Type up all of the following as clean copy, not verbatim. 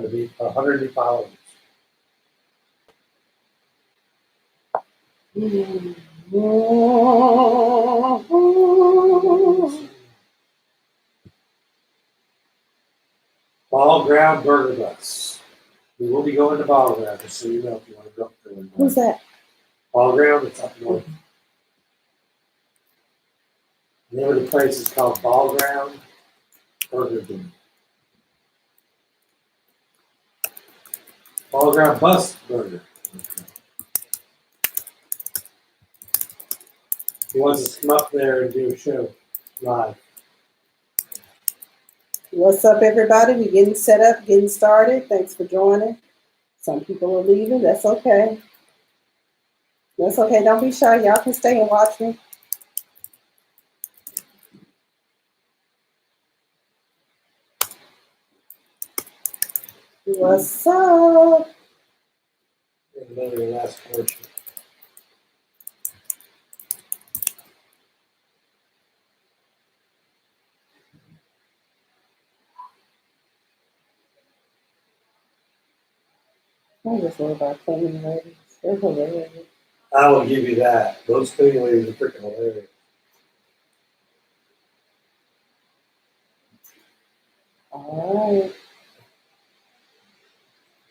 100 followers. Ball Ground Burger Bus. We will be going to Ball Ground, just so you know if you want to go. Who's that? Ball Ground, it's up north. The name of the place is called Ball Ground Burger Bus. Ball Ground Bus Burger. He wants us to come up there and do a show live. What's up, everybody? We getting set up, getting started. Thanks for joining. Some people are leaving. That's okay. That's okay. Don't be shy. Y'all can stay and watch me. What's up? Another last portion. I just worry about cleaning ladies. They're hilarious. I will give you that. Those cleaning ladies are freaking hilarious. All right.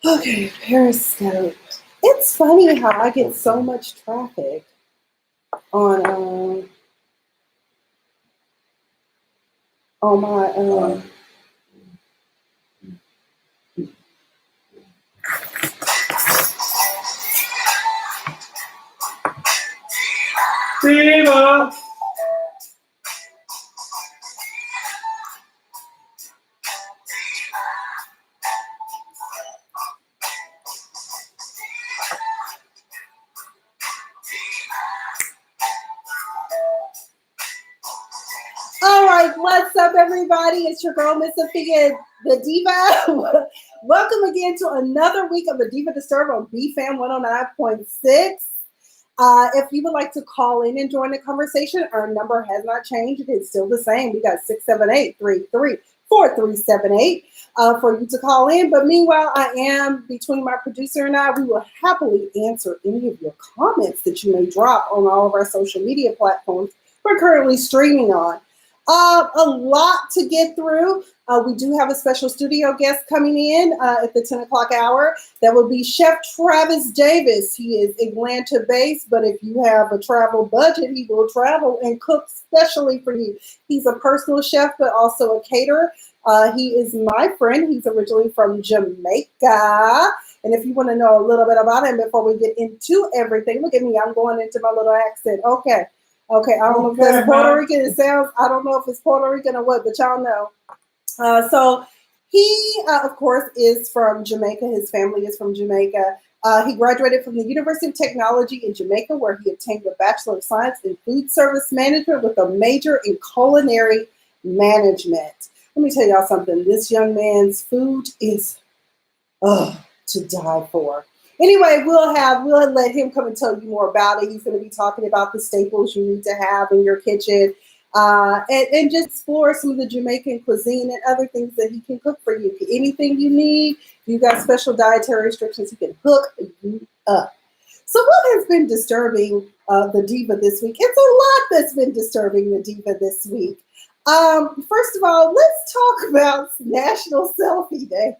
Okay, Periscope. It's funny how I get so much traffic on my Diva! All right, what's up, everybody? It's your girl, Miss Sophia, the Diva. Welcome again to another week of the Diva Disturb on BFAM 109.6. If you would like to call in and join the conversation, our number has not changed. It is still the same. We got 678-33-4378 for you to call in. But meanwhile, I am, between my producer and I, we will happily answer any of your comments that you may drop on all of our social media platforms we're currently streaming on. A lot to get through. We do have a special studio guest coming in at the 10 o'clock hour. That will be Chef Travis Davis. He is Atlanta-based, but if you have a travel budget, he will travel and cook specially for you. He's a personal chef, but also a caterer. He is my friend. He's originally from Jamaica. And if you want to know a little bit about him before we get into everything, look at me. I'm going into my little accent. Okay, I don't know if that's Puerto Rican. It sounds, I don't know if it's Puerto Rican or what, but y'all know. So he, of course, is from Jamaica. His family is from Jamaica. He graduated from the University of Technology in Jamaica, where he obtained a Bachelor of Science in Food Service Management with a major in culinary management. Let me tell y'all something. This young man's food is to die for. Anyway, we'll let him come and tell you more about it. He's going to be talking about the staples you need to have in your kitchen, and just explore some of the Jamaican cuisine and other things that he can cook for you. Anything you need, if you've got special dietary restrictions, he can hook you up. So what has been disturbing the Diva this week? It's a lot that's been disturbing the Diva this week. First of all, let's talk about National Selfie Day.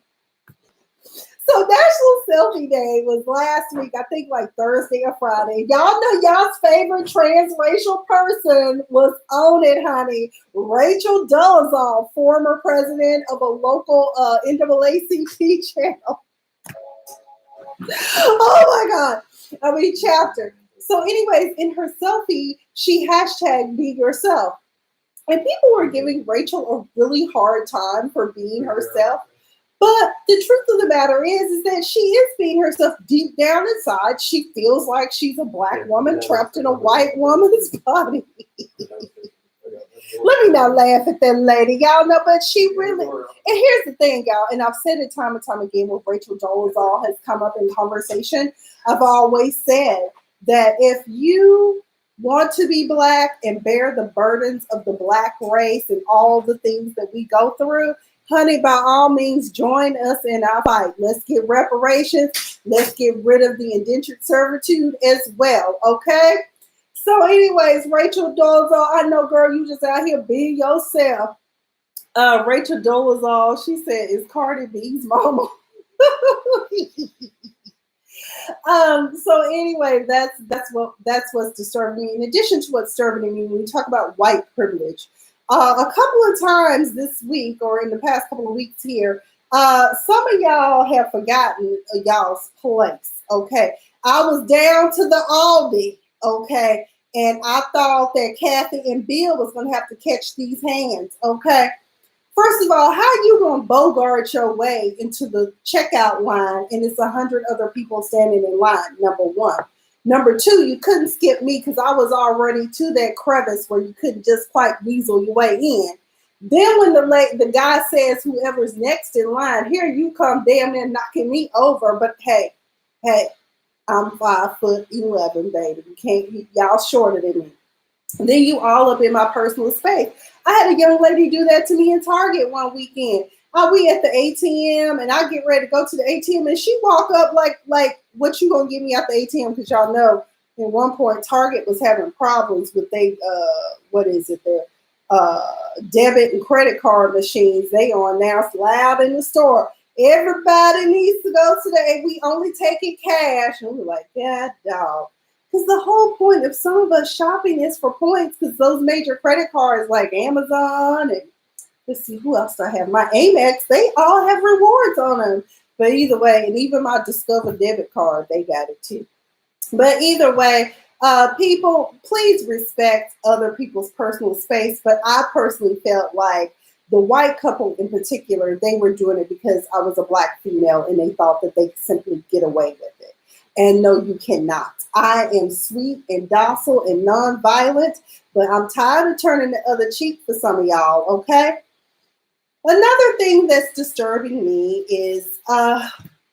So National Selfie Day was last week, I think like Thursday or Friday. Y'all know y'all's favorite transracial person was on it, honey. Rachel Dolezal, former president of a local NAACP channel. Oh my God. I mean, chapter. So anyways, in her selfie, she hashtagged be yourself. And people were giving Rachel a really hard time for being herself. But the truth of the matter is that she is being herself deep down inside. She feels like she's a black woman trapped in a white woman's body. Let me not laugh at that lady, y'all know, but she really, and here's the thing, y'all, and I've said it time and time again when Rachel Dolezal has come up in conversation. I've always said that if you want to be black and bear the burdens of the black race and all the things that we go through, honey, by all means, join us in our fight. Let's get reparations. Let's get rid of the indentured servitude as well, okay? So anyways, Rachel Dolezal, I know, girl, you just out here being yourself. Rachel Dolezal, she said, is Cardi B's mama. So anyway, that's what's disturbing me. In addition to what's disturbing me, when we talk about white privilege, a couple of times this week or in the past couple of weeks here, some of y'all have forgotten y'all's place. Okay, I was down to the Aldi. Okay, and I thought that Kathy and Bill was going to have to catch these hands. Okay. First of all, how you gonna bogart your way into the checkout line and it's 100 other people standing in line? Number one. Number two, you couldn't skip me because I was already to that crevice where you couldn't just quite weasel your way in. Then when the guy says whoever's next in line, here you come, damn near knocking me over. But hey, I'm 5'11", baby. Y'all shorter than me. Then you all up in my personal space. I had a young lady do that to me in Target one weekend. We at the ATM and I get ready to go to the ATM and she walk up like what you gonna give me at the ATM? Because y'all know at one point Target was having problems with their debit and credit card machines. They on now, it's loud in the store. Everybody needs to go today. We only taking cash. And we're like, God dog. Because the whole point of some of us shopping is for points, because those major credit cards like Amazon and let's see, who else do I have? My Amex, they all have rewards on them. But either way, and even my Discover debit card, they got it too. But either way, people, please respect other people's personal space. But I personally felt like the white couple in particular, they were doing it because I was a Black female and they thought that they could simply get away with it. And no, you cannot. I am sweet and docile and nonviolent, but I'm tired of turning the other cheek for some of y'all, okay? Another thing that's disturbing me is,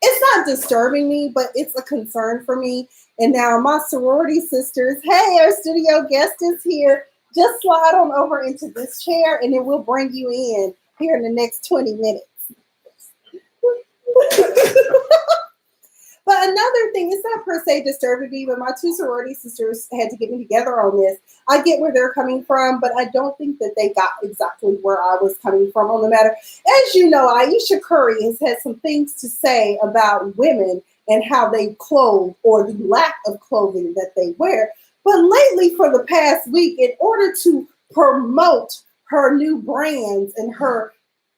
it's not disturbing me, but it's a concern for me. And now my sorority sisters, hey, our studio guest is here. Just slide on over into this chair and it will bring you in here in the next 20 minutes. But another thing, it's not per se disturbing me, but my two sorority sisters had to get me together on this. I get where they're coming from, but I don't think that they got exactly where I was coming from on the matter. As you know, Aisha Curry has had some things to say about women and how they clothe or the lack of clothing that they wear. But lately, for the past week, in order to promote her new brands and her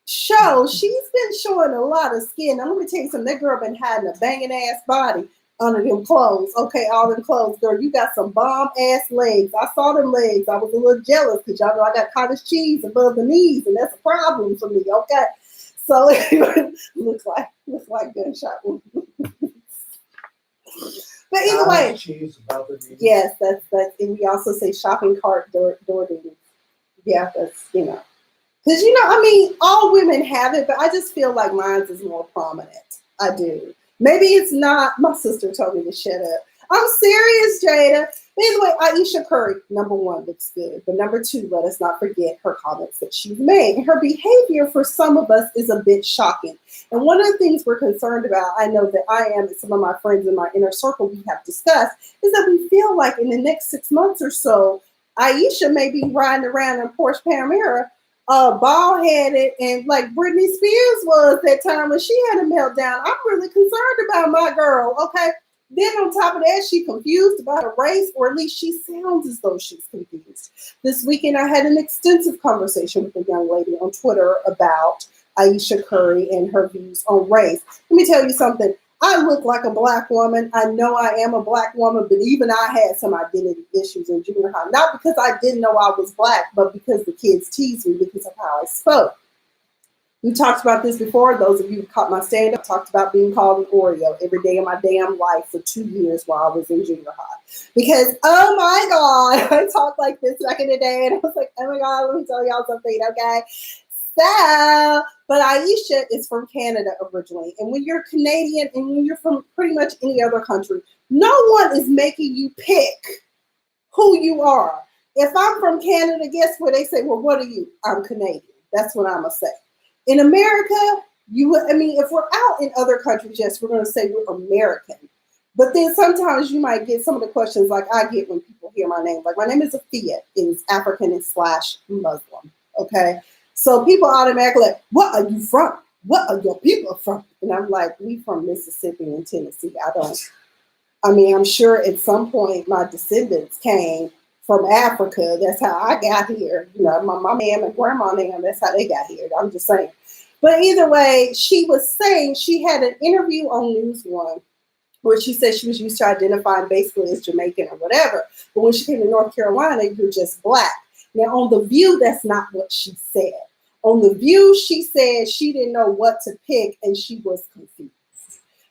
show, she's been showing a lot of skin. Now, let me tell you something. That girl been hiding a banging ass body under them clothes. Okay, all them clothes, girl. You got some bomb ass legs. I saw them legs. I was a little jealous because y'all know I got cottage cheese above the knees, and that's a problem for me. Okay, so it looks like gunshot wounds. But either way, cheese above the knees. Yes, that's and we also say shopping cart door dinging. Yeah, that's Because, I mean, all women have it, but I just feel like mine is more prominent. I do. Maybe it's not. My sister told me to shut up. I'm serious, Jada. But anyway, Aisha Curry, number one, looks good. But number two, let us not forget her comments that she's made. And her behavior for some of us is a bit shocking. And one of the things we're concerned about, I know that I am and some of my friends in my inner circle we have discussed, is that we feel like in the next 6 months or so, Aisha may be riding around in Porsche Panamera, bald-headed, and like Britney Spears was that time when she had a meltdown. I'm really concerned about my girl, okay? Then on top of that, she confused about a race, or at least she sounds as though she's confused. This weekend, I had an extensive conversation with a young lady on Twitter about Aisha Curry and her views on race. Let me tell you something. I look like a Black woman. I know I am a Black woman, but even I had some identity issues in junior high. Not because I didn't know I was Black, but because the kids teased me because of how I spoke. We talked about this before. Those of you who caught my stand-up talked about being called an Oreo every day of my damn life for 2 years while I was in junior high. Because, oh my God, I talked like this back in the day, and I was like, oh my God, let me tell y'all something, okay? So, but Aisha is from Canada originally. And when you're Canadian and when you're from pretty much any other country, no one is making you pick who you are. If I'm from Canada, guess what? They say, well, what are you? I'm Canadian. That's what I'm going to say. In America, if we're out in other countries, yes, we're going to say we're American. But then sometimes you might get some of the questions like I get when people hear my name. Like, my name is Afia. It is African and / Muslim. Okay. So people automatically like, what are you from? What are your people from? And I'm like, we from Mississippi and Tennessee. I'm sure at some point my descendants came from Africa. That's how I got here. My mom and grandma name, that's how they got here. I'm just saying. But either way, she was saying she had an interview on News One where she said she was used to identifying basically as Jamaican or whatever. But when she came to North Carolina, you're just Black. Now, on The View, that's not what she said. On The View, she said she didn't know what to pick and she was confused.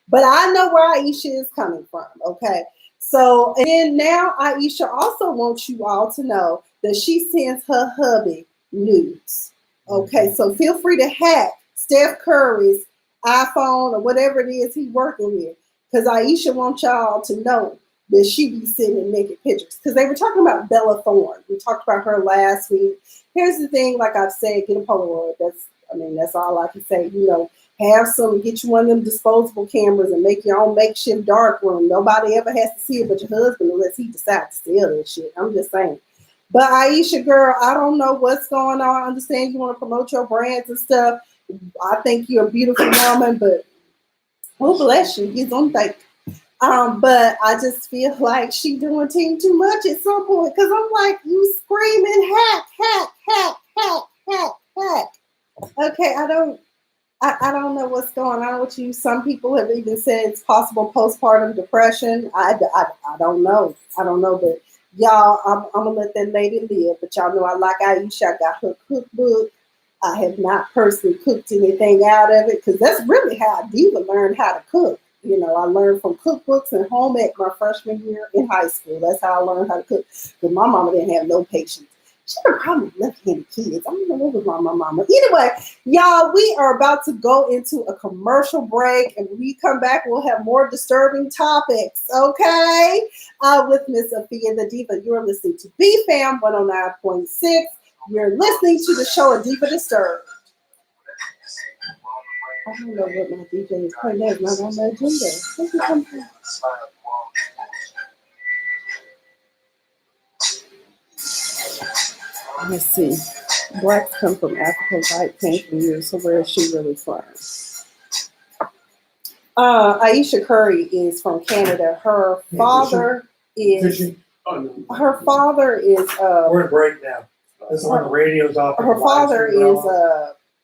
But I know where Aisha is coming from, okay? So, and then now Aisha also wants you all to know that she sends her hubby nudes. Okay, so feel free to hack Steph Curry's iPhone or whatever it is he's working with. Because Aisha wants y'all to know that she be sending naked pictures. Because they were talking about Bella Thorne. We talked about her last week. Here's the thing, like I've said, get a Polaroid. That's all I can say. Get you one of them disposable cameras and make your own makeshift dark room. Nobody ever has to see it but your husband unless he decides to steal that shit. I'm just saying. But Aisha, girl, I don't know what's going on. I understand you want to promote your brands and stuff. I think you're a beautiful woman, but oh, bless you. You don't think. But I just feel like she doing too much at some point because I'm like, you screaming hack, hack, hack, hack, hack, hack. Okay, I don't know what's going on with you. Some people have even said it's possible postpartum depression. I don't know. But y'all, I'm gonna let that lady live. But y'all know I like Aisha. I got her cookbook. I have not personally cooked anything out of it because that's really how Diva learned how to cook. I learned from cookbooks and home ec my freshman year in high school. That's how I learned how to cook. But my mama didn't have no patience. She had probably left-handed kids. I don't know what was wrong with my mama. Anyway, y'all, we are about to go into a commercial break. And when we come back, we'll have more disturbing topics, okay? With Miss Afia the Diva. You're listening to BFAM 109.6. You're listening to the show A Diva Disturbed. I don't know what my DJ is playing. That's not on the agenda. Where's it come from? Let's see. Blacks come from Africa, white came from you. So where is she really from? Aisha Curry is from Canada. Her father is. Her father is. We're in break now. This is when the radio's off. Her father is.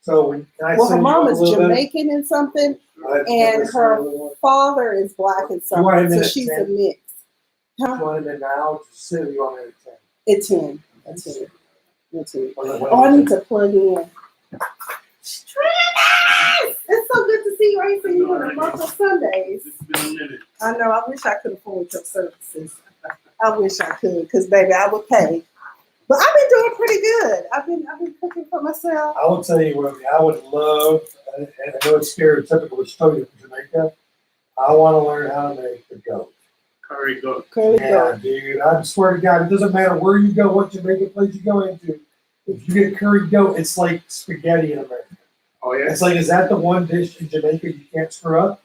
So her mom is Jamaican and something, and her father is Black and something. So she's a mix. Huh? You want it in now? Just sit. You want it at 10? At 10. Oh, I need to plug in. It's so good to see you. I ain't seen you in a month on Sundays. It's been a minute. I know. I wish I could afford your services. I wish I could, because baby, I would pay. But I've been doing pretty good. I've been cooking for myself. I will tell you what I would love, and I know it's stereotypical to show you from Jamaica. I want to learn how to make the goat. Curry goat. Yeah, dude. I swear to God, it doesn't matter where you go, what Jamaican place you go into. If you get curry goat, it's like spaghetti in America. Oh yeah. It's like, is that the one dish in Jamaica you can't screw up?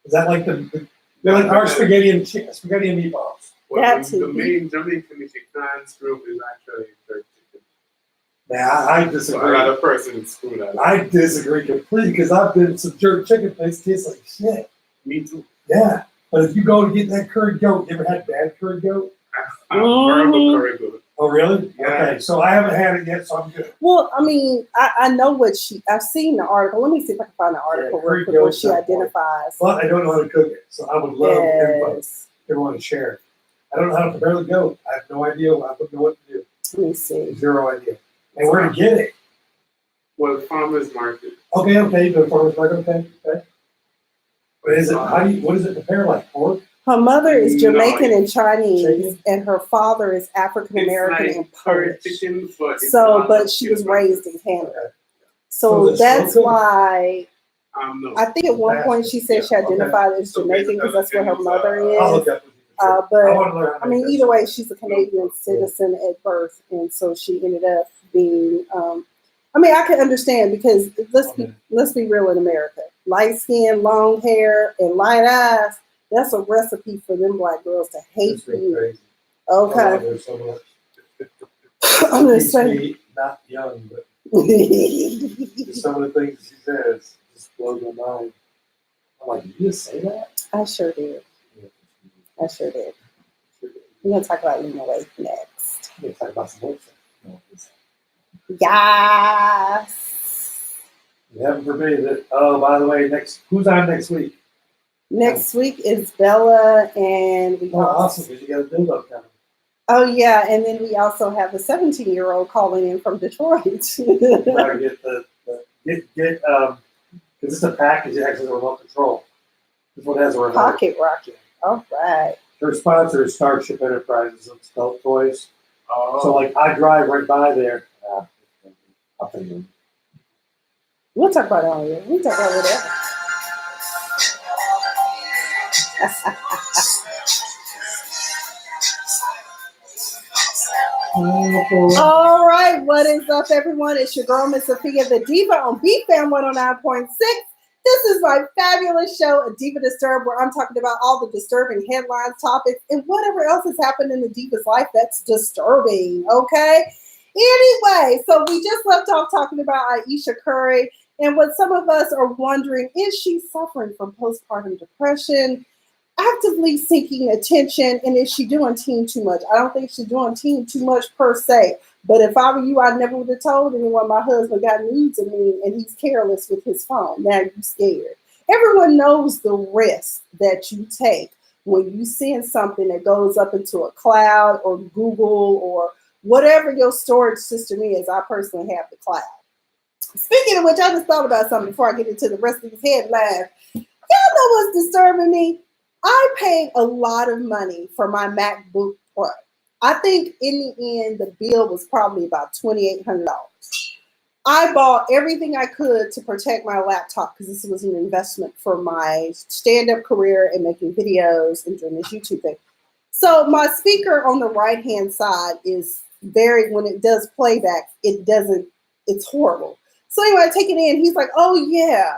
Is that like they're like our spaghetti and meatballs? Well, the main Jamaican dish you can't screw up is actually jerk chicken. Nah, I disagree. So another person screwed that. I disagree completely because I've been to some jerk chicken place tastes like shit. Me too. Yeah. But if you go to get that curry goat, you ever had bad curry goat? Horrible curry goat. Oh, really? Yeah. Okay, so I haven't had it yet, so I'm good. Well, I mean, I know what I've seen the article. Let me see if I can find the article where she identifies. But I don't know how to cook it, so I would love everyone to share it. I don't know how to prepare the goat. I have no idea. I don't know what to do. Let me see. Zero idea. And where to get it? Well, farmer's market. Okay, the farmer's market, okay. But is it, what does it prepare like, pork? Her mother is Jamaican and Chinese, and her father is African American and Polish. Chicken, but she was raised in Canada. So that's why I think at one point she said she identified as Jamaican because that's where her mother is. But I mean, either way, she's a Canadian citizen at birth, and so she ended up being I mean, I can understand because let's be real in America. Light skin, long hair, and light eyes, that's a recipe for them black girls to hate It's been you. crazy. Okay. There's so much. I'm just Keeps saying. me not young, but just some of the things she says just blows my mind. I'm like, did you just say that? I sure did. I sure did. We're going to talk about Lena Waithe next. We're talk about some more stuff. Yes. Heaven forbid that. Oh, by the way, who's on next week? Next week is Bella, and we Oh, awesome, because you got a Diva coming. Oh, yeah, and then we also have a 17-year-old calling in from Detroit. You better get because it's a package that actually has a remote control. This one has a remote. Pocket Rocket. All right. Their sponsor is Starship Enterprises and Stealth Toys. Oh. So, like, I drive right by there. I'll tell you. We'll talk about it on here. We'll talk about whatever. All right, what is up, everyone? It's your girl, Miss Sophia, the Diva on BFAM 109.6. This is my fabulous show, A Diva Disturbed, where I'm talking about all the disturbing headlines, topics, and whatever else has happened in the Diva's life that's disturbing, okay? Anyway, so we just left off talking about Aisha Curry, and what some of us are wondering, is she suffering from postpartum depression, actively seeking attention, and is she doing teen too much? I don't think she's doing teen too much per se, but if I were you, I never would have told anyone my husband got nudes of me and he's careless with his phone. Now you're scared. Everyone knows the risk that you take when you send something that goes up into a cloud or Google or whatever your storage system is. I personally have the cloud. Speaking of which, I just thought about something before I get into the rest of this headline. Y'all know what's disturbing me? I paid a lot of money for my MacBook Pro. I think in the end, the bill was probably about $2,800. I bought everything I could to protect my laptop because this was an investment for my stand-up career and making videos and doing this YouTube thing. So my speaker on the right-hand side is when it does playback, it's horrible. So anyway, I take it in. He's like, oh yeah,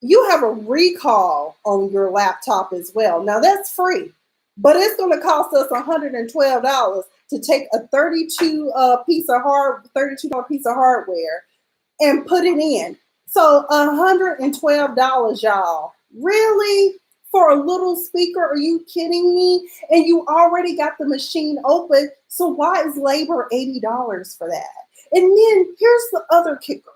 you have a recall on your laptop as well. Now that's free, but it's going to cost us $112 to take a $32 piece of hardware and put it in. So $112, y'all. Really? For a little speaker? Are you kidding me? And you already got the machine open. So why is labor $80 for that? And then here's the other kicker.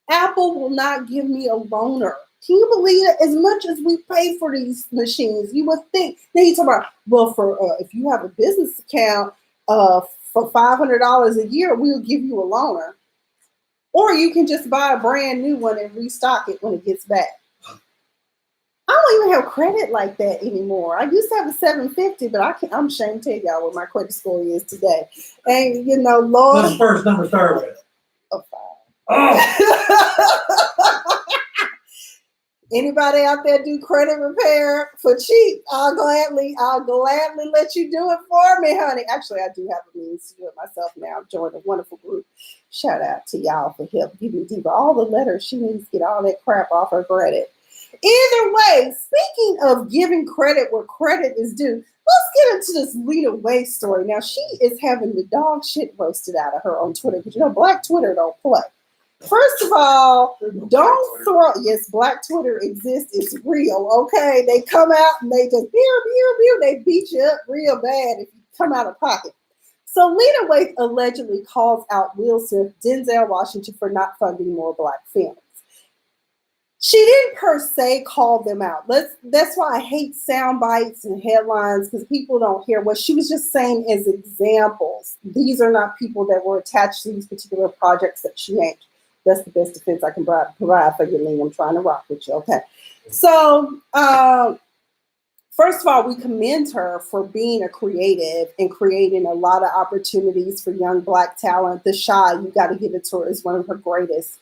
Apple will not give me a loaner. Can you believe it? As much as we pay for these machines, you would think. Then you talk about, well, for if you have a business account for $500 a year, we'll give you a loaner. Or you can just buy a brand new one and restock it when it gets back. I don't even have credit like that anymore. I used to have a 750, but I'm ashamed to tell y'all what my credit score is today. And Lord. What's the first number start with? A 5. Oh! Anybody out there do credit repair for cheap? I'll gladly let you do it for me, honey. Actually, I do have a means to do it myself now. I've joined a wonderful group. Shout out to y'all for help giving Diva all the letters she needs to get all that crap off her credit. Either way, speaking of giving credit where credit is due, let's get into this Lena Waithe story. Now, she is having the dog shit roasted out of her on Twitter because Black Twitter don't play. First of all, don't throw. Yes, Black Twitter exists. It's real. Okay, they come out and they just they beat you up real bad if you come out of pocket. So Lena Waithe allegedly calls out Will Smith, Denzel Washington for not funding more Black films. She didn't per se call them out. That's why I hate sound bites and headlines because people don't hear what she was just saying as examples. These are not people that were attached to these particular projects that she named. That's the best defense I can provide for you, Lee. I'm trying to rock with you. Okay. So, first of all, we commend her for being a creative and creating a lot of opportunities for young Black talent. The Shy, you got to give it to her, is one of her greatest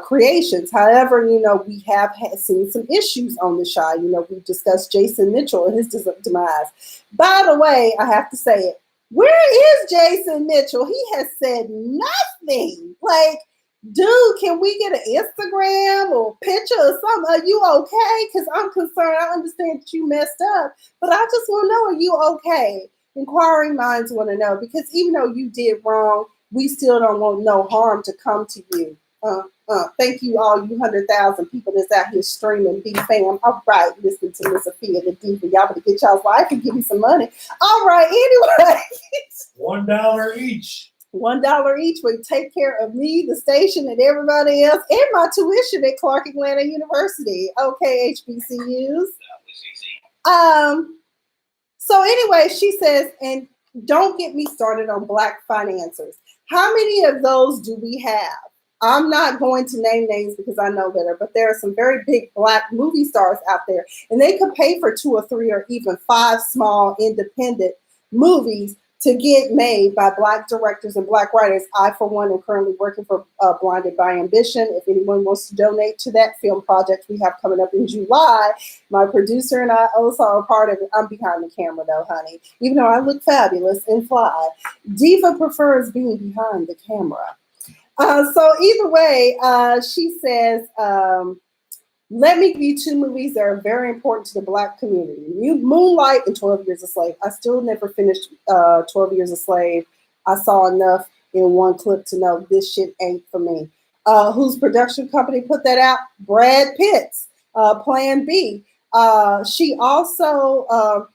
creations. However, we have seen some issues on The Shy. We discussed Jason Mitchell and his demise. By the way, I have to say it. Where is Jason Mitchell? He has said nothing. Like, dude, can we get an Instagram or picture or something? Are you okay? Because I'm concerned. I understand that you messed up, but I just want to know, are you okay? Inquiring minds want to know, because even though you did wrong, we still don't want no harm to come to you. Thank you, all you 100,000 people that's out here streaming BFAM. All right, listen to Miss Sophia the Diva. Y'all better get y'all's life and give me some money. All right, anyway. $1 each. $1 each would take care of me, the station, and everybody else, and my tuition at Clark Atlanta University. Okay, HBCUs. So anyway, she says, and don't get me started on Black financiers. How many of those do we have? I'm not going to name names because I know better, but there are some very big Black movie stars out there, and they could pay for 2 or 3 or even 5 small independent movies to get made by Black directors and Black writers. I, for one, am currently working for Blinded by Ambition. If anyone wants to donate to that film project we have coming up in July, my producer and I also are part of it. I'm behind the camera though, honey. Even though I look fabulous and fly, Diva prefers being behind the camera. So either way, she says, let me give you 2 movies that are very important to the Black community. Moonlight and 12 Years a Slave. I still never finished 12 Years a Slave. I saw enough in one clip to know this shit ain't for me. Whose production company put that out? Brad Pitt's Plan B. She also,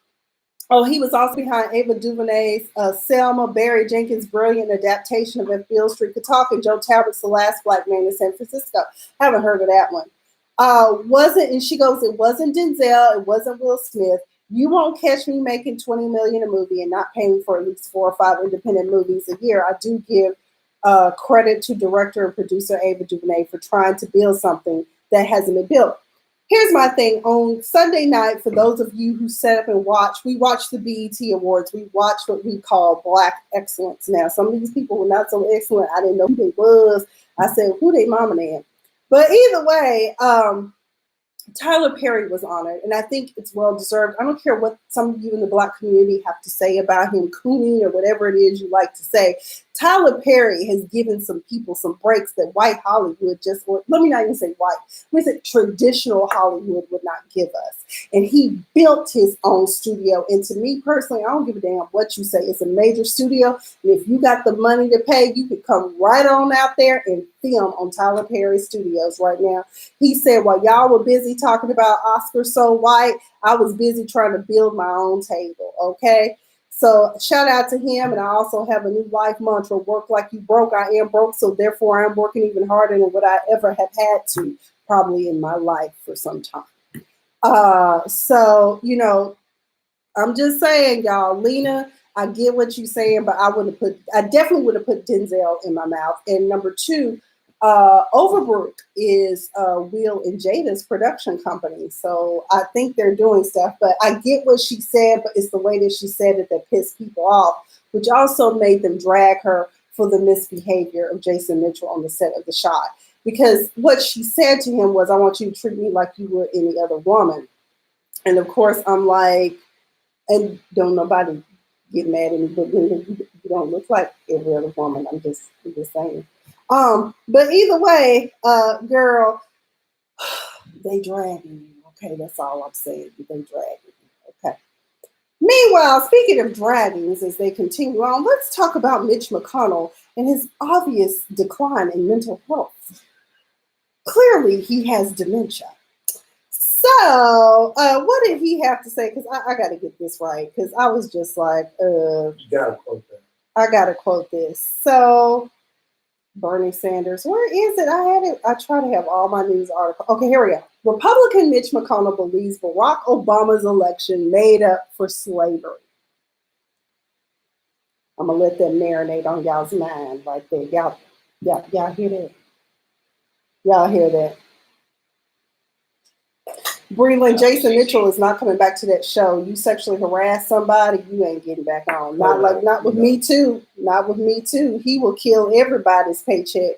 he was also behind Ava DuVernay's Selma, Barry Jenkins' brilliant adaptation of If Beale Street Could Talk, and Joe Talbot's The Last Black Man in San Francisco. Haven't heard of that one. And she goes, it wasn't Denzel, it wasn't Will Smith. You won't catch me making $20 million a movie and not paying for at least 4 or 5 independent movies a year. I do give credit to director and producer Ava DuVernay for trying to build something that hasn't been built. Here's my thing. On Sunday night, for those of you who set up and watch, we watched the BET Awards. We watched what we call Black Excellence. Now, some of these people were not so excellent. I didn't know who they was. I said, who they mama name? But either way, Tyler Perry was honored, and I think it's well deserved. I don't care what some of you in the Black community have to say about him cooning or whatever it is you like to say. Tyler Perry has given some people some breaks that white Hollywood just, or let me not even say white, let me say traditional Hollywood would not give us. And he built his own studio. And to me personally, I don't give a damn what you say. It's a major studio. And if you got the money to pay, you could come right on out there and film on Tyler Perry Studios right now. He said, while y'all were busy talking about Oscar So White, I was busy trying to build my own table, okay? So shout out to him. And I also have a new life mantra, work like you broke. I am broke, so therefore I'm working even harder than what I ever have had to probably in my life for some time. So, you know, I'm just saying, y'all, Lena, I get what you're saying, but I definitely would have put Denzel in my mouth. And number 2, Overbrook is Will and Jada's production company. So I think they're doing stuff, but I get what she said, but it's the way that she said it that pissed people off, which also made them drag her for the misbehavior of Jason Mitchell on the set of The Shot. Because what she said to him was, I want you to treat me like you would any other woman. And of course, I'm like, and don't nobody get mad at me, but you don't look like every other woman. I'm just saying. But either way, girl, they dragging you. Okay, that's all I'm saying. They dragging you. Okay. Meanwhile, speaking of dragons, as they continue on, let's talk about Mitch McConnell and his obvious decline in mental health. Clearly, he has dementia. So, what did he have to say? Because I got to get this right. Because I was just like, You gotta quote that. I got to quote this. So, Bernie Sanders, where is it? I had it. I try to have all my news articles. Okay, here we go. Republican Mitch McConnell believes Barack Obama's election made up for slavery. I'm going to let that marinate on y'all's mind right there. Y'all hear that? Y'all hear that? Breland, Jason Mitchell is not coming back to that show. You sexually harass somebody, you ain't getting back on. Not with me too. Not with me too. He will kill everybody's paycheck.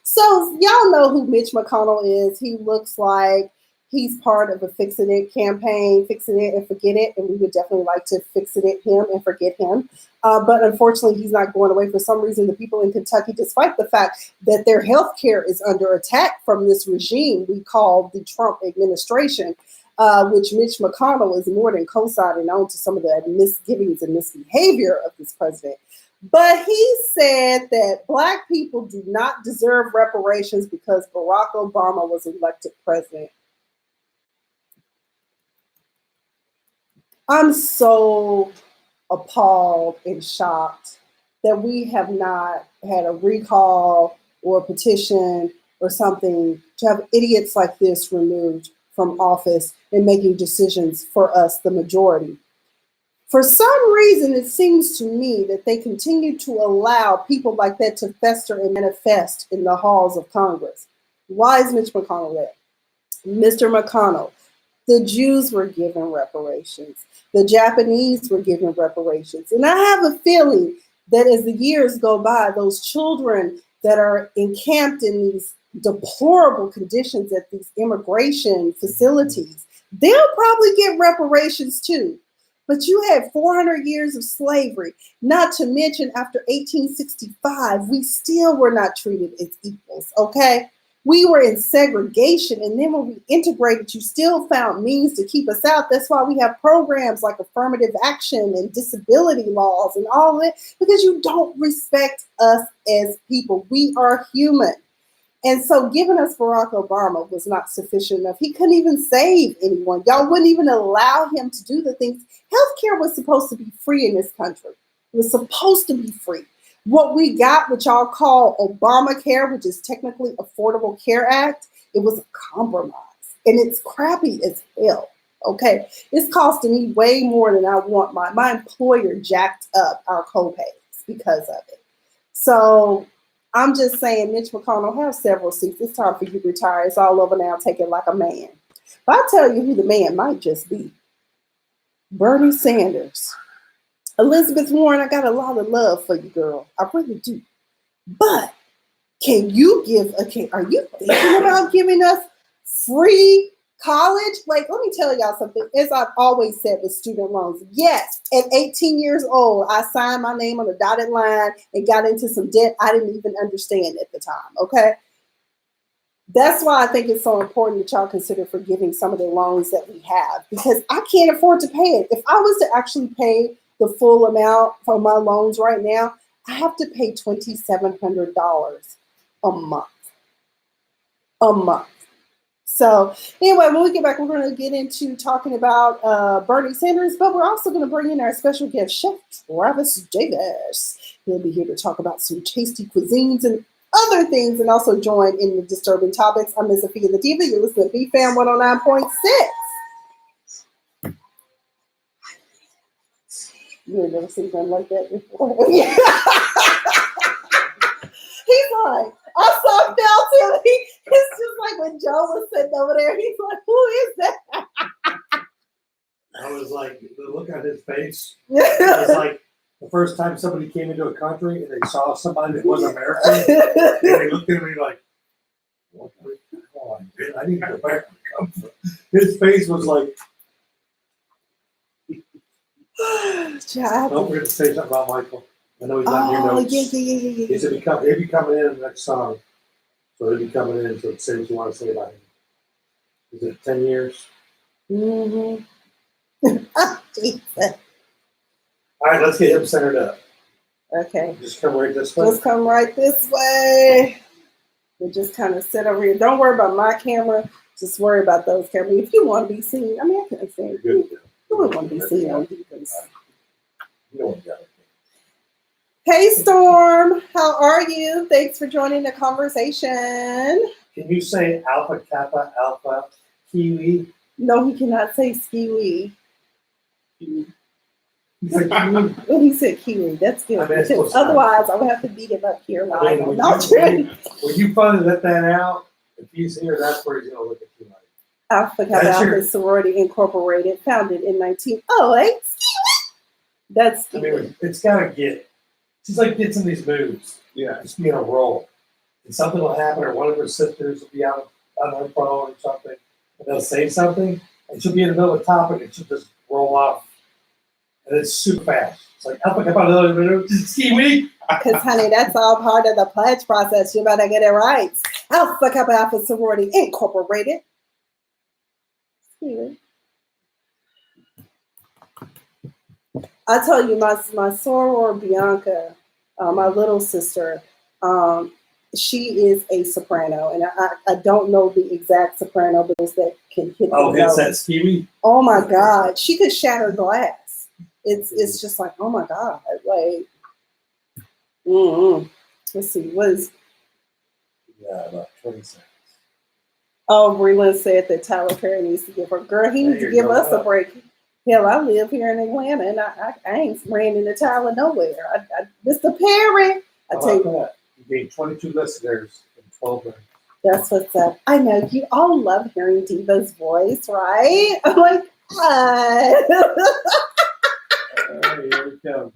So y'all know who Mitch McConnell is. He looks like He's part of a Fix It campaign, Fix It and Forget It, and we would definitely like to fix it him and forget him. But unfortunately, he's not going away. For some reason, the people in Kentucky, despite the fact that their health care is under attack from this regime we call the Trump administration, which Mitch McConnell is more than co-signing on to some of the misgivings and misbehavior of this president. But he said that Black people do not deserve reparations because Barack Obama was elected president. I'm so appalled and shocked that we have not had a recall or a petition or something to have idiots like this removed from office and making decisions for us, the majority. For some reason, it seems to me that they continue to allow people like that to fester and manifest in the halls of Congress. Why is Mitch McConnell there? Mr. McConnell, the Jews were given reparations. The Japanese were given reparations. And I have a feeling that as the years go by, those children that are encamped in these deplorable conditions at these immigration facilities, they'll probably get reparations too. But you had 400 years of slavery, not to mention after 1865, we still were not treated as equals, okay? We were in segregation, and then when we integrated, you still found means to keep us out. That's why we have programs like affirmative action and disability laws and all that, because you don't respect us as people. We are human. And so giving us Barack Obama was not sufficient enough. He couldn't even save anyone. Y'all wouldn't even allow him to do the things. Healthcare was supposed to be free in this country. It was supposed to be free. What we got, which y'all call Obamacare, which is technically Affordable Care Act, it was a compromise. And it's crappy as hell, okay? It's costing me way more than I want. My employer jacked up our co-pays because of it. So I'm just saying, Mitch McConnell, have several seats. It's time for you to retire. It's all over now. Take it like a man. But I'll tell you who the man might just be. Bernie Sanders. Elizabeth Warren, I got a lot of love for you, girl. I really do. But are you thinking about giving us free college? Like, let me tell y'all something. As I've always said with student loans, yes, at 18 years old, I signed my name on a dotted line and got into some debt I didn't even understand at the time, okay? That's why I think it's so important that y'all consider forgiving some of the loans that we have, because I can't afford to pay it. If I was to actually pay the full amount for my loans right now, I have to pay $2,700 a month. A month. So anyway, when we get back, we're going to get into talking about Bernie Sanders, but we're also going to bring in our special guest, Chef Travis Davis. He'll be here to talk about some tasty cuisines and other things, and also join in the disturbing topics. I'm Ms. Afia the Diva. You're listening to BFAM 109.6. You ain't never seen nothing like that before. He's like, I saw Phil too. It's just like when Joe was sitting over there. He's like, who is that? I was like, the look on his face. It was like the first time somebody came into a country and they saw somebody that wasn't American, and they looked at me like, what the hell? I need to go back where I come from. His face was like, don't forget to say something about Michael. I know he's on your notes. Yeah. He said he'll be coming in the next song. So he'll be coming in, so say what you want to say about him. Is it 10 years? Mm-hmm. Jesus. All right, let's get him centered up. Okay. Just come right this way. Just come right this way. And just kind of sit over here. Don't worry about my camera. Just worry about those cameras. If you want to be seen, I mean, I can say Good. you wouldn't want to be seen on Divas. You know what you got. Hey, Storm. How are you? Thanks for joining the conversation. Can you say Alpha Kappa Alpha Kiwi? No, he cannot say skiwi. He said Kiwi. Well, he said kiwi. That's good. I mean, it's Because close otherwise, I would have to beat him up here live. I mean, I'm not sure. when you finally let that out, if he's here, that's where he's going to look at you like. Alpha Kappa That's Alpha your- Sorority Incorporated, founded in 1908. That's I mean, it's got to get. She's like gets in these moves. Yeah. Just be in a roll. And something will happen, or one of her sisters will be out on her phone or something. and they'll say something, and she'll be in the middle of a topic, and she'll just roll off, and it's super fast. It's like, excuse me. Because, honey, that's all part of the pledge process. You better get it right. Alpha Kappa Alpha Sorority Incorporated. Excuse me. I tell you, my soror Bianca, my little sister, she is a soprano, and I don't know the exact soprano, but those that can hit the Oh, it's that notes. skiwi. Oh my God, she could shatter glass. It's just like, oh my God, like. Let's see, what is? Yeah, about 20 seconds. Oh, Breland said that Tyler Perry needs to give her. Girl, he needs to give us a break. Hell, I live here in Atlanta, and I ain't ran into Tyler nowhere. Mr. Perry, I tell you, that? You gained 22 listeners in 12 minutes. that's what's up. I know you all love hearing Diva's voice, right? I'm like, hi. All right, here we go.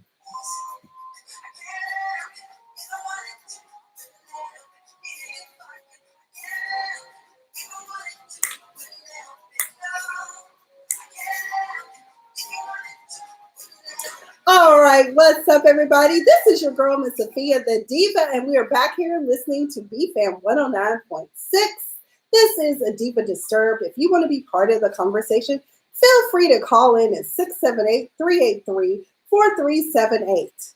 All right, what's up, everybody? This is your girl, Miss Sophia, the Diva, and we are back here listening to BFAM 109.6. This is a Diva Disturbed. If you want to be part of the conversation, feel free to call in at 678-383-4378.